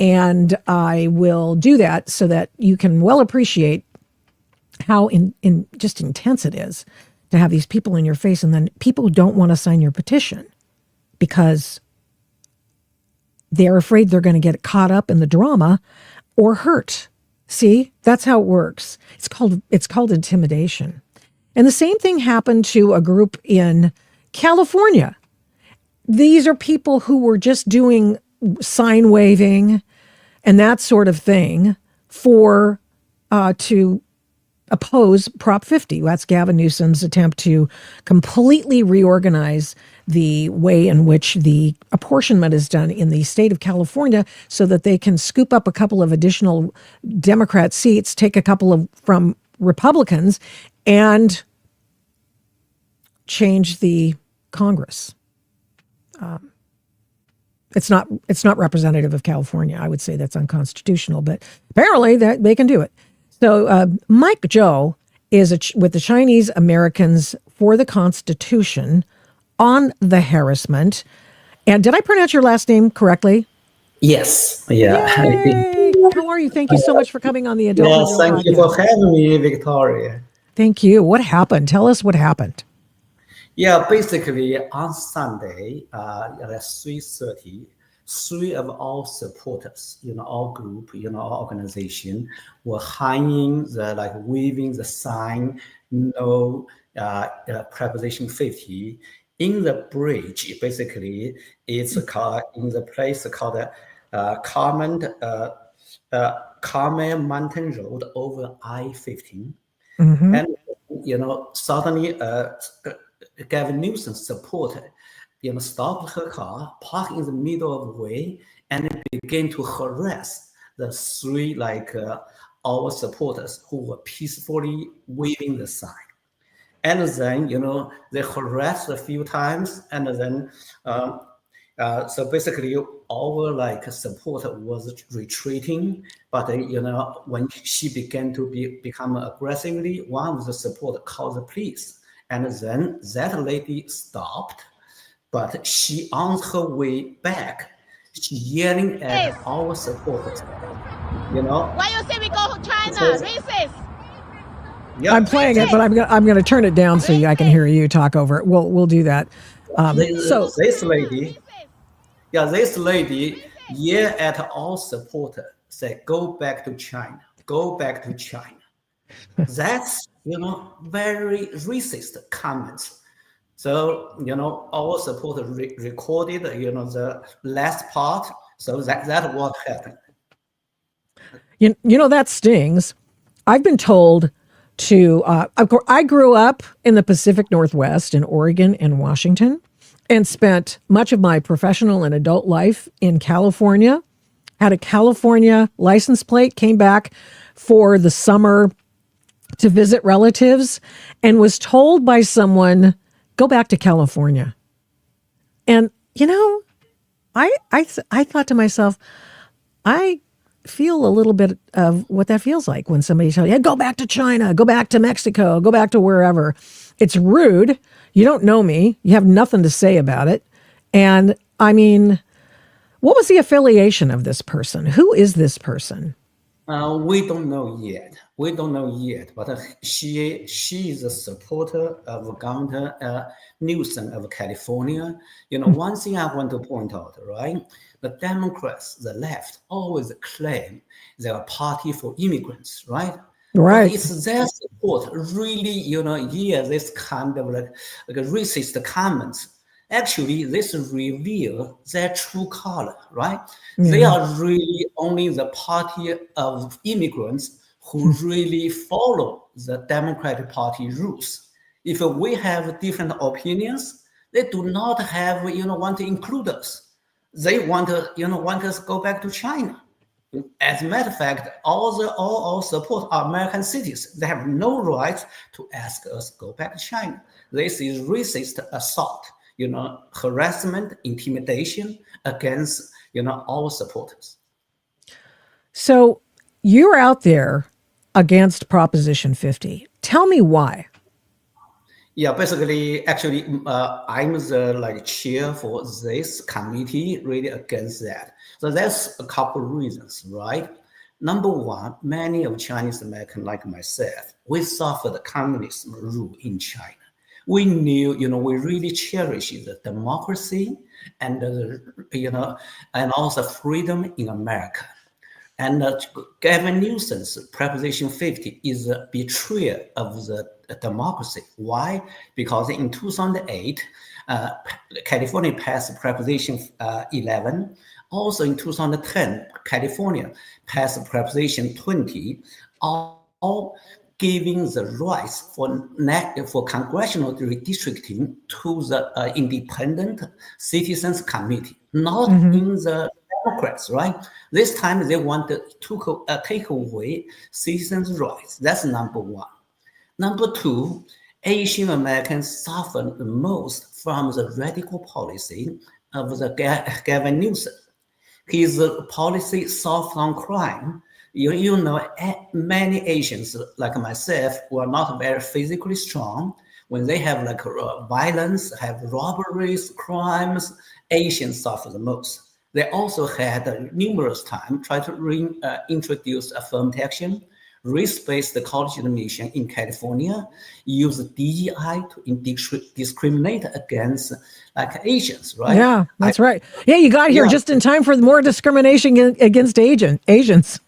And I will do that so that you can well appreciate how just intense it is to have these people in your face, and then people who don't want to sign your petition because they're afraid they're going to get caught up in the drama or hurt. See, that's how it works. It's called intimidation. And the same thing happened to a group in California. These are people who were just doing sign waving and that sort of thing to oppose Prop 50. That's Gavin Newsom's attempt to completely reorganize the way in which the apportionment is done in the state of California so that they can scoop up a couple of additional Democrat seats, take a couple from Republicans, and change the Congress. It's not representative of California. I would say that's unconstitutional, but apparently they can do it. So Mike Joe is with the Chinese Americans for the Constitution on the harassment. And did I pronounce your last name correctly? Yes. Yeah. Yay! How are you? Thank you so much for coming on the Adult. Yes, thank you for having me, Victoria. Thank you. What happened? Tell us what happened. Yeah, basically on Sunday at 3:30, three of our supporters, our group, our organization, were hanging waving the sign, no Preposition 50 in the bridge. Basically, it's in the place called Carmel Mountain Road over I-15. Mm-hmm. And, suddenly Gavin Newsom supporter, stopped her car, parked in the middle of the way, and began to harass the three our supporters who were peacefully waving the sign. And then, they harassed a few times, and then so basically our supporter was retreating, but when she began to become aggressively, one of the supporters called the police, and then that lady stopped, but she on her way back, she yelling at our supporters, Why you say we go to China? Racist. Yeah. I'm playing it, but I'm going to turn it down so I can hear you talk over it. We'll do that. This lady yelled at our supporter, said, "Go back to China. Go back to China." That's very racist comments. So our supporter recorded the last part. So that's what happened. That stings. I've been told to. Of course, I grew up in the Pacific Northwest in Oregon and Washington, and spent much of my professional and adult life in California. Had a California license plate. Came back for the summer to visit relatives, and was told by someone, "Go back to California." And I thought to myself, I feel a little bit of what that feels like when somebody tells you, "Go back to China, go back to Mexico, go back to wherever." It's rude. You don't know me. You have nothing to say about it. And I mean, what was the affiliation of this person? Who is this person? We don't know yet. We don't know yet. But she is a supporter of Governor Newsom of California. One thing I want to point out, right? The Democrats, the left, always claim they're a party for immigrants, right? Right. But it's their support really, this kind of like racist comments. Actually, this reveal their true color, right? They are really only the party of immigrants who really follow the Democratic Party rules. If we have different opinions, they do not have, want to include us. They want us to go back to China. As a matter of fact, all support are American citizens. They have no right to ask us to go back to China. This is racist assault, harassment, intimidation against, our supporters. So you're out there against Proposition 50. Tell me why. Yeah, basically, actually, I'm the chair for this committee really against that. So there's a couple reasons, right? Number one, many of Chinese Americans like myself, we suffered the communism rule in China. We knew, we really cherish the democracy and, and also freedom in America. And Gavin Newsom's Proposition 50 is a betrayal of the democracy. Why? Because in 2008, California passed Proposition 11. Also in 2010, California passed Proposition 20, all giving the rights for congressional redistricting to the Independent Citizens Committee, not in the Democrats, right? This time they want to take away citizens' rights. That's number one. Number two, Asian Americans suffer the most from the radical policy of the Gavin Newsom. His policy soft on crime. Many Asians like myself were not very physically strong. When they have violence, have robberies, crimes, Asians suffer the most. They also had numerous times tried to reintroduce affirmative action, race-based college admission in California, use DEI to discriminate against Asians, right? Yeah, that's right. Yeah, you got here just in time for more discrimination against Asians.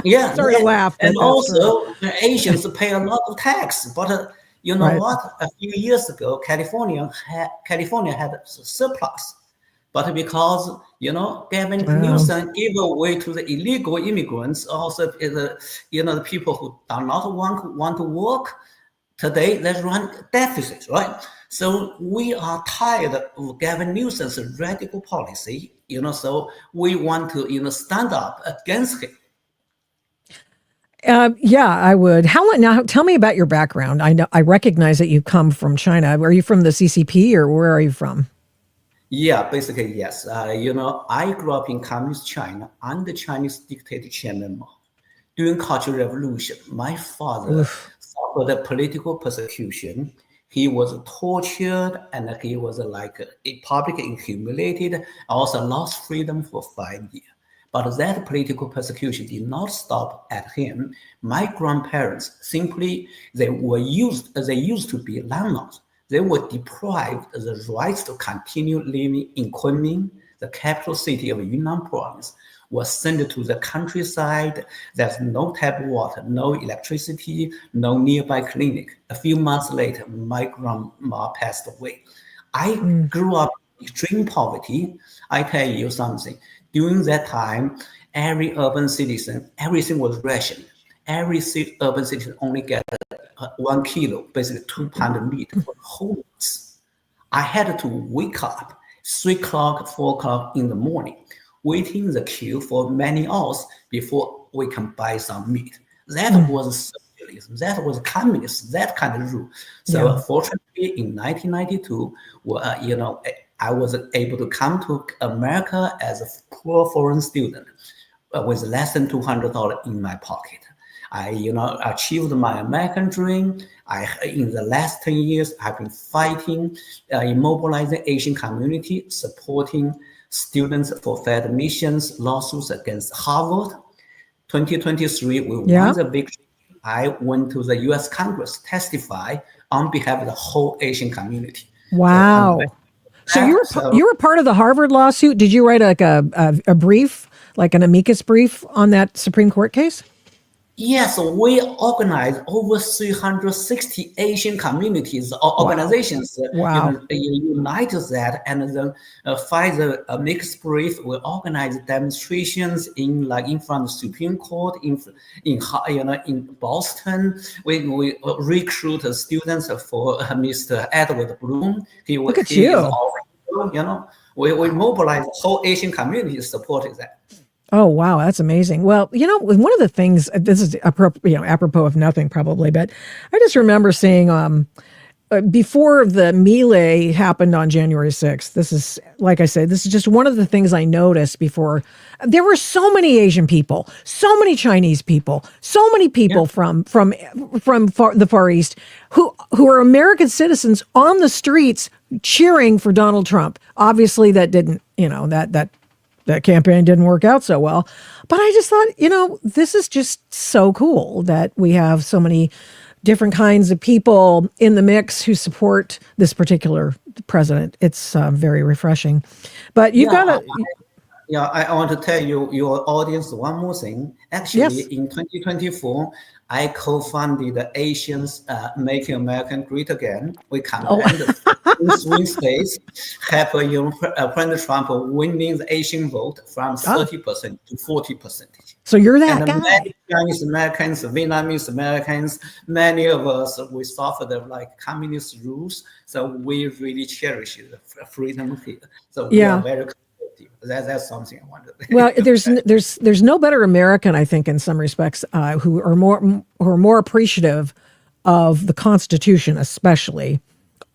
Yeah, sorry to laugh. And also, Asians pay a lot of tax. But you know what? A few years ago, California had a surplus. But because, Gavin Newsom gave away to the illegal immigrants, also, the people who do not want to work, today they run deficits, right? So we are tired of Gavin Newsom's radical policy, so we want to, stand up against him. Yeah, I would. Now, tell me about your background. I recognize that you come from China. Are you from the CCP or where are you from? Yeah, basically, yes. I grew up in communist China under Chinese dictator Chairman Mao. During Cultural Revolution, my father suffered a political persecution. He was tortured and he was publicly humiliated, also lost freedom for 5 years. But that political persecution did not stop at him. My grandparents they used to be landlords. They were deprived of the rights to continue living in Kunming, the capital city of Yunnan province, was sent to the countryside. There's no tap water, no electricity, no nearby clinic. A few months later, my grandma passed away. I grew up in extreme poverty. I tell you something. During that time, every urban citizen, everything was rationed. Every urban citizen only get 1 kilo, basically 2 pounds of meat for the whole month. I had to wake up 3 o'clock, 4 o'clock in the morning, waiting the queue for many hours before we can buy some meat. That was socialism. That was communism. That kind of rule. So fortunately, in 1992, I was able to come to America as a poor foreign student with less than $200 in my pocket. I, achieved my American dream. In the last 10 years, I've been fighting, immobilizing Asian community, supporting students for fair admissions, lawsuits against Harvard. 2023, we Yeah. won the victory. I went to the U.S. Congress, testify on behalf of the whole Asian community. Wow. So you were part of the Harvard lawsuit. Did you write like a brief, like an amicus brief on that Supreme Court case? Yes, we organized over 360 Asian communities or organizations. Wow. Unite that and then find a mixed brief. We organize demonstrations in front of the Supreme Court in Boston. We recruit students for Mr. Edward Bloom. Look at you. We mobilize the whole Asian community to support that. Oh, wow. That's amazing. Well, one of the things, this is apropos of nothing probably, but I just remember seeing before the melee happened on January 6th, this is, like I said, this is just one of the things I noticed before. There were so many Asian people, so many Chinese people, so many people from the Far East who are American citizens on the streets cheering for Donald Trump. Obviously that didn't, that campaign didn't work out so well. But I just thought, this is just so cool that we have so many different kinds of people in the mix who support this president. It's very refreshing. But you've got to... I want to tell your audience one more thing. Actually, in 2024, I co-founded the Asians Making America Great Again. We campaigned in swing states, help President Trump winning the Asian vote from 30% to 40%. So you're that guy. Many Chinese Americans, Vietnamese Americans, many of us, we suffered communist rules. So we really cherish the freedom here. So we are very conservative. That's something I wanted. Well, there's no better American, I think, in some respects, who are more appreciative of the Constitution, especially,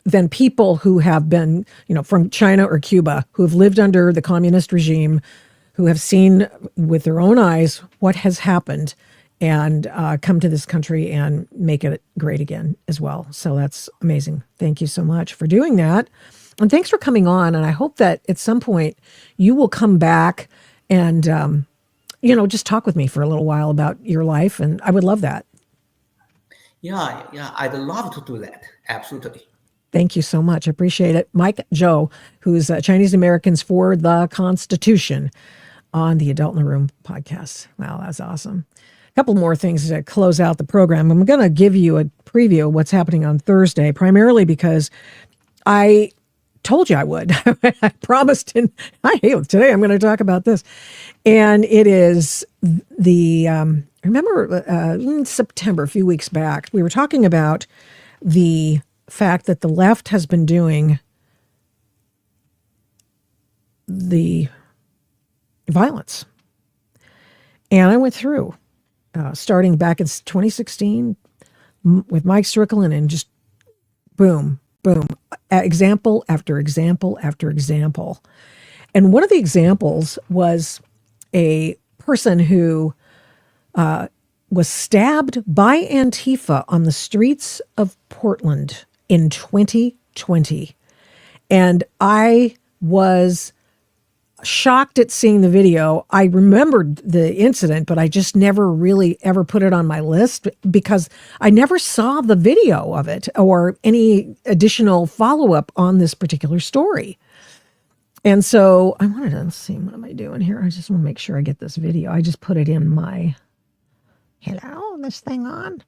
than people who have been, from China or Cuba, who have lived under the communist regime, who have seen with their own eyes what has happened, and come to this country and make it great again as well. So that's amazing. Thank you so much for doing that. And thanks for coming on. And I hope that at some point you will come back and, just talk with me for a little while about your life. And I would love that. Yeah, I'd love to do that. Absolutely. Thank you so much. I appreciate it. Mike Zhou, who's Chinese Americans for the Constitution on the Adult in the Room podcast. Wow, that's awesome. A couple more things to close out the program. I'm going to give you a preview of what's happening on Thursday, primarily because I told you I would. I promised, and today I'm going to talk about this. And it is remember in September, a few weeks back, we were talking about the fact that the left has been doing the violence. And I went through, starting back in 2016 with Mike Strickland, and just boom, example after example after example. And one of the examples was a person who was stabbed by Antifa on the streets of Portland in 2020. And I was shocked at seeing the video. I remembered the incident, but I just never really ever put it on my list because I never saw the video of it or any additional follow-up on this particular story. And so I wanted to, let's see, what am I doing here? I just want to make sure I get this video. I just put it in my, this thing on.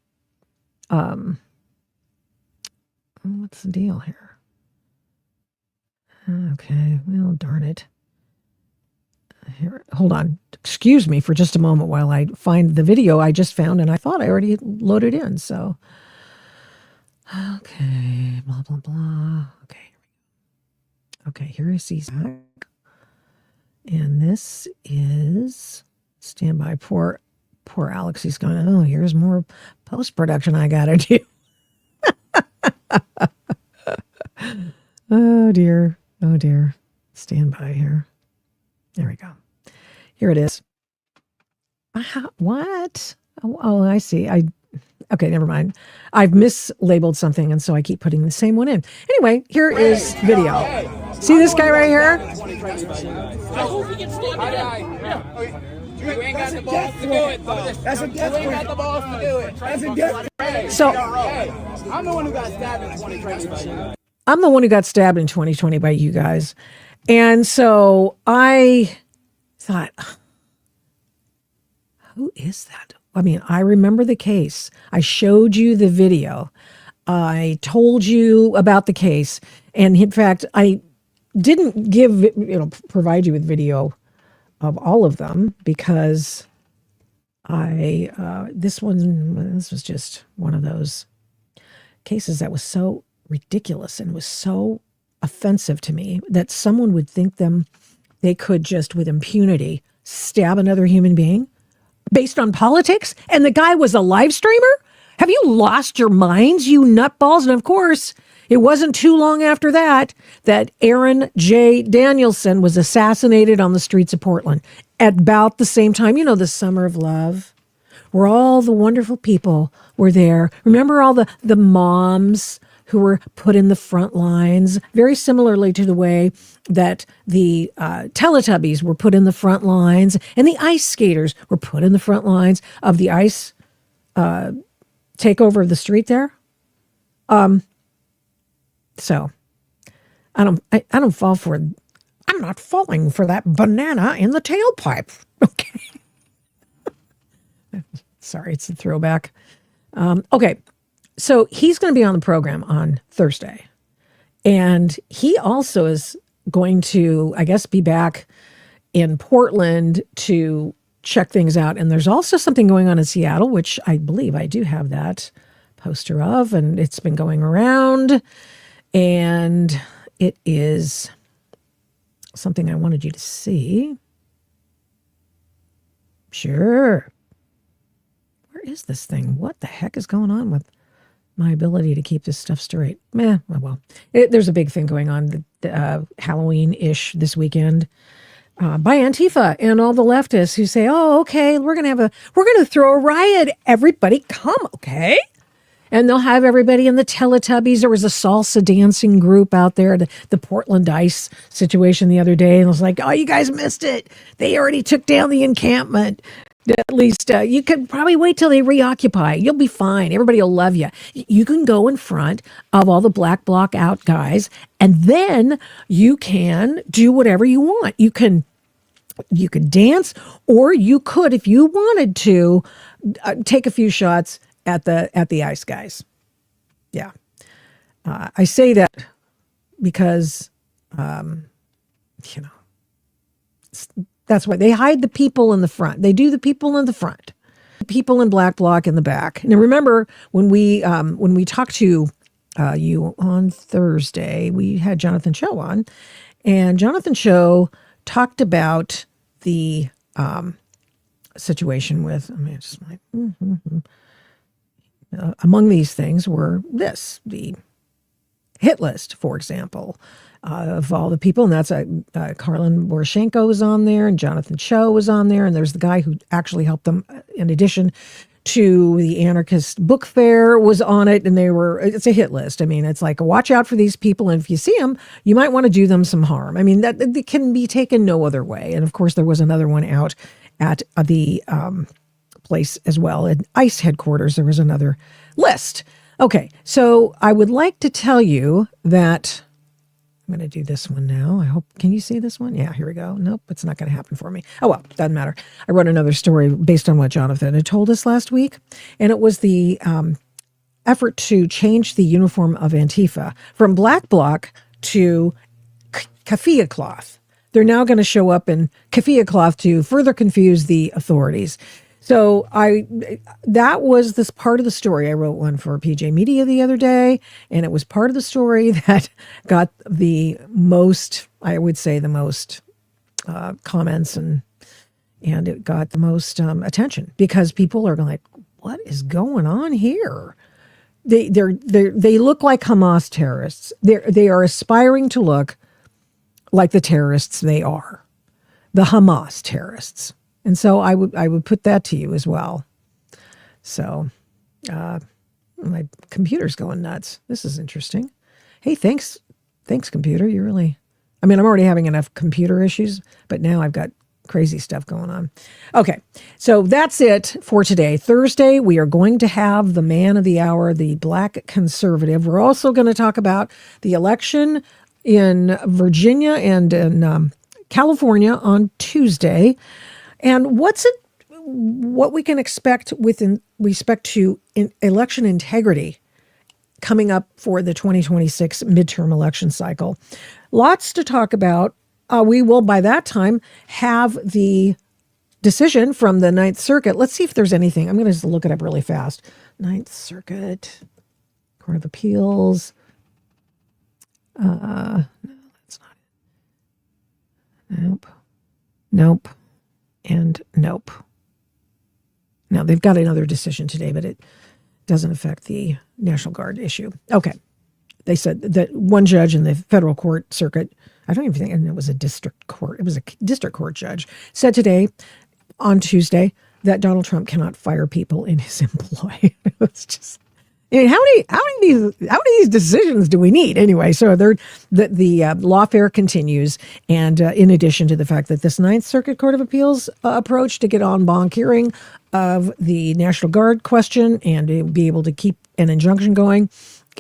What's the deal here? Okay, well, darn it. Here, hold on. Excuse me for just a moment while I find the video I just found, and I thought I already loaded in. So, okay, blah, blah, blah. Okay, here is Zach. And this is, stand by, poor Alex. He's going, oh, here's more post-production I got to do. Oh, dear. Stand by here. There we go. Here it is. What? Oh, I see. Okay, never mind. I've mislabeled something, and so I keep putting the same one in. Anyway, here is video. See this guy right here? You ain't got the balls to do it, though. That's a death. You ain't got the balls to do it. That's a death. So, I'm the one who got stabbed in 2020 by you guys. I'm the one who got stabbed in 2020 by you guys. And so I thought, who is that? I mean, I remember the case. I showed you the video. I told you about the case. And in fact, I didn't provide you with video of all of them because this was just one of those cases that was so ridiculous and was so offensive to me that someone would think they could just with impunity stab another human being based on politics. And the guy was a live streamer. Have you lost your minds, you nutballs? And of course, it wasn't too long after that Aaron J. Danielson was assassinated on the streets of Portland at about the same time. The Summer of Love, where all the wonderful people were there. Remember all the moms who were put in the front lines, very similarly to the way that the Teletubbies were put in the front lines and the ice skaters were put in the front lines of the ice takeover of the street there. So I don't fall for, I'm not falling for that banana in the tailpipe. Okay. Sorry, it's a throwback. Okay. So he's going to be on the program on Thursday. And he also is going to, I guess, be back in Portland to check things out. And there's also something going on in Seattle, which I believe I do have that poster of, and it's been going around. And it is something I wanted you to see. Sure. Where is this thing? What the heck is going on with my ability to keep this stuff straight? There's a big thing going on, Halloween-ish this weekend by Antifa and all the leftists who say, "Oh, okay, we're gonna throw a riot. Everybody come, okay?" And they'll have everybody in the Teletubbies. There was a salsa dancing group out there at the Portland ICE situation the other day, and it was like, "Oh, you guys missed it. They already took down the encampment." At least you could probably wait till they reoccupy. You'll be fine. Everybody will love you. You can go in front of all the black bloc out guys, and then you can do whatever you want. You can dance, or you could, if you wanted to, take a few shots at the ICE guys. Yeah, I say that because that's why they hide the people in the front. They do the people in the front, the people in black bloc in the back. Now, remember when we talked to you on Thursday, we had Jonathan Cho on, and Jonathan Cho talked about the situation with. Among these things were the hit list, for example, of all the people. And that's Karlin Boroshenko was on there, and Jonathan Cho was on there. And there's the guy who actually helped them, in addition to the anarchist book fair, was on it. And it's a hit list. I mean, it's like, watch out for these people. And if you see them, you might want to do them some harm. I mean, that can be taken no other way. And of course, there was another one out at the place as well. At ICE headquarters, there was another list. Okay, so I would like to tell you that I'm going to do this one now. I hope, can you see this one? Yeah, here we go. Nope, it's not going to happen for me. Oh, well, doesn't matter. I wrote another story based on what Jonathan had told us last week, and it was the effort to change the uniform of Antifa from black bloc to keffiyeh cloth. They're now going to show up in keffiyeh cloth to further confuse the authorities. So that was this part of the story. I wrote one for PJ Media the other day, and it was part of the story that got the most, I would say, the most comments, and it got the most attention, because people are like, "What is going on here?" They look like Hamas terrorists. They are aspiring to look like the terrorists they are, the Hamas terrorists. And so I would put that to you as well. So my computer's going nuts. This is interesting. Hey, thanks, computer. You really, I mean, I'm already having enough computer issues, but now I've got Crazy stuff going on. Okay, so that's it for today. Thursday, we are going to have the man of the hour, the Black conservative. We're also going to talk about the election in Virginia and in California on Tuesday, and what we can expect with respect to election integrity coming up for the 2026 midterm election cycle. Lots to talk about. We will, by that time, have the decision from the Ninth Circuit. Let's see if there's anything. I'm going to just look it up really fast. Ninth Circuit, Court of Appeals. No, that's not it. Nope. Nope. And nope. Now, they've got another decision today, but it doesn't affect the National Guard issue. Okay. They said that one judge in the federal court circuit, I don't even think it was a district court, it was a district court judge, said today, on Tuesday, that Donald Trump cannot fire people in his employ. It's just, I mean, how many of these decisions do we need anyway? So the lawfare continues, and in addition to the fact that this Ninth Circuit Court of Appeals approach to get en banc hearing of the National Guard question and be able to keep an injunction going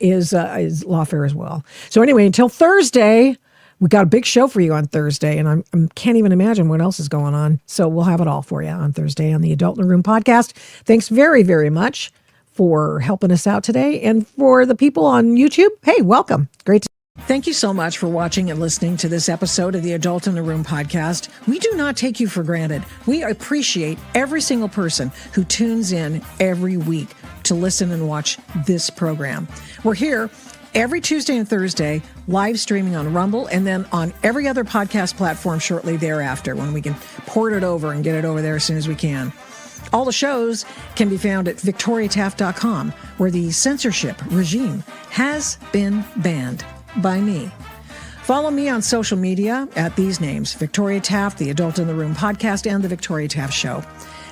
is lawfare as well. So anyway, until Thursday, we got a big show for you on Thursday, and I can't even imagine what else is going on. So we'll have it all for you on Thursday on the Adult in the Room podcast. Thanks very, very much for helping us out today. And for the people on YouTube, hey, welcome. Great to Thank you so much for watching and listening to this episode of the Adult in the Room podcast. We do not take you for granted. We appreciate every single person who tunes in every week to listen and watch this program. We're here every Tuesday and Thursday, live streaming on Rumble, and then on every other podcast platform shortly thereafter when we can port it over and get it over there as soon as we can. All the shows can be found at victoriataft.com, where the censorship regime has been banned by me. Follow me on social media at these names: Victoria Taft, the Adult in the Room podcast, and the Victoria Taft Show.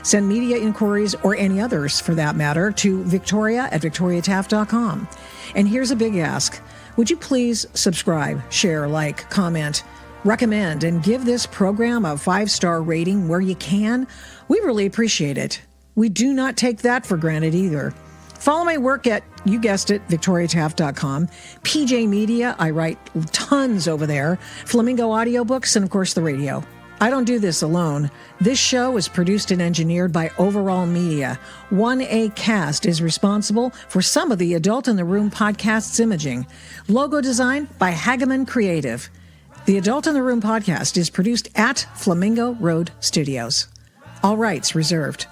Send media inquiries, or any others for that matter, to victoria@victoriataft.com. And here's a big ask. Would you please subscribe, share, like, comment, recommend, and give this program a 5-star rating where you can? We really appreciate it. We do not take that for granted either. Follow my work at, you guessed it, victoriataft.com. PJ Media, I write tons over there. Flamingo Audiobooks, and of course the radio. I don't do this alone. This show is produced and engineered by Overall Media. 1A Cast is responsible for some of the Adult in the Room podcast's imaging. Logo design by Hageman Creative. The Adult in the Room podcast is produced at Flamingo Road Studios. All rights reserved.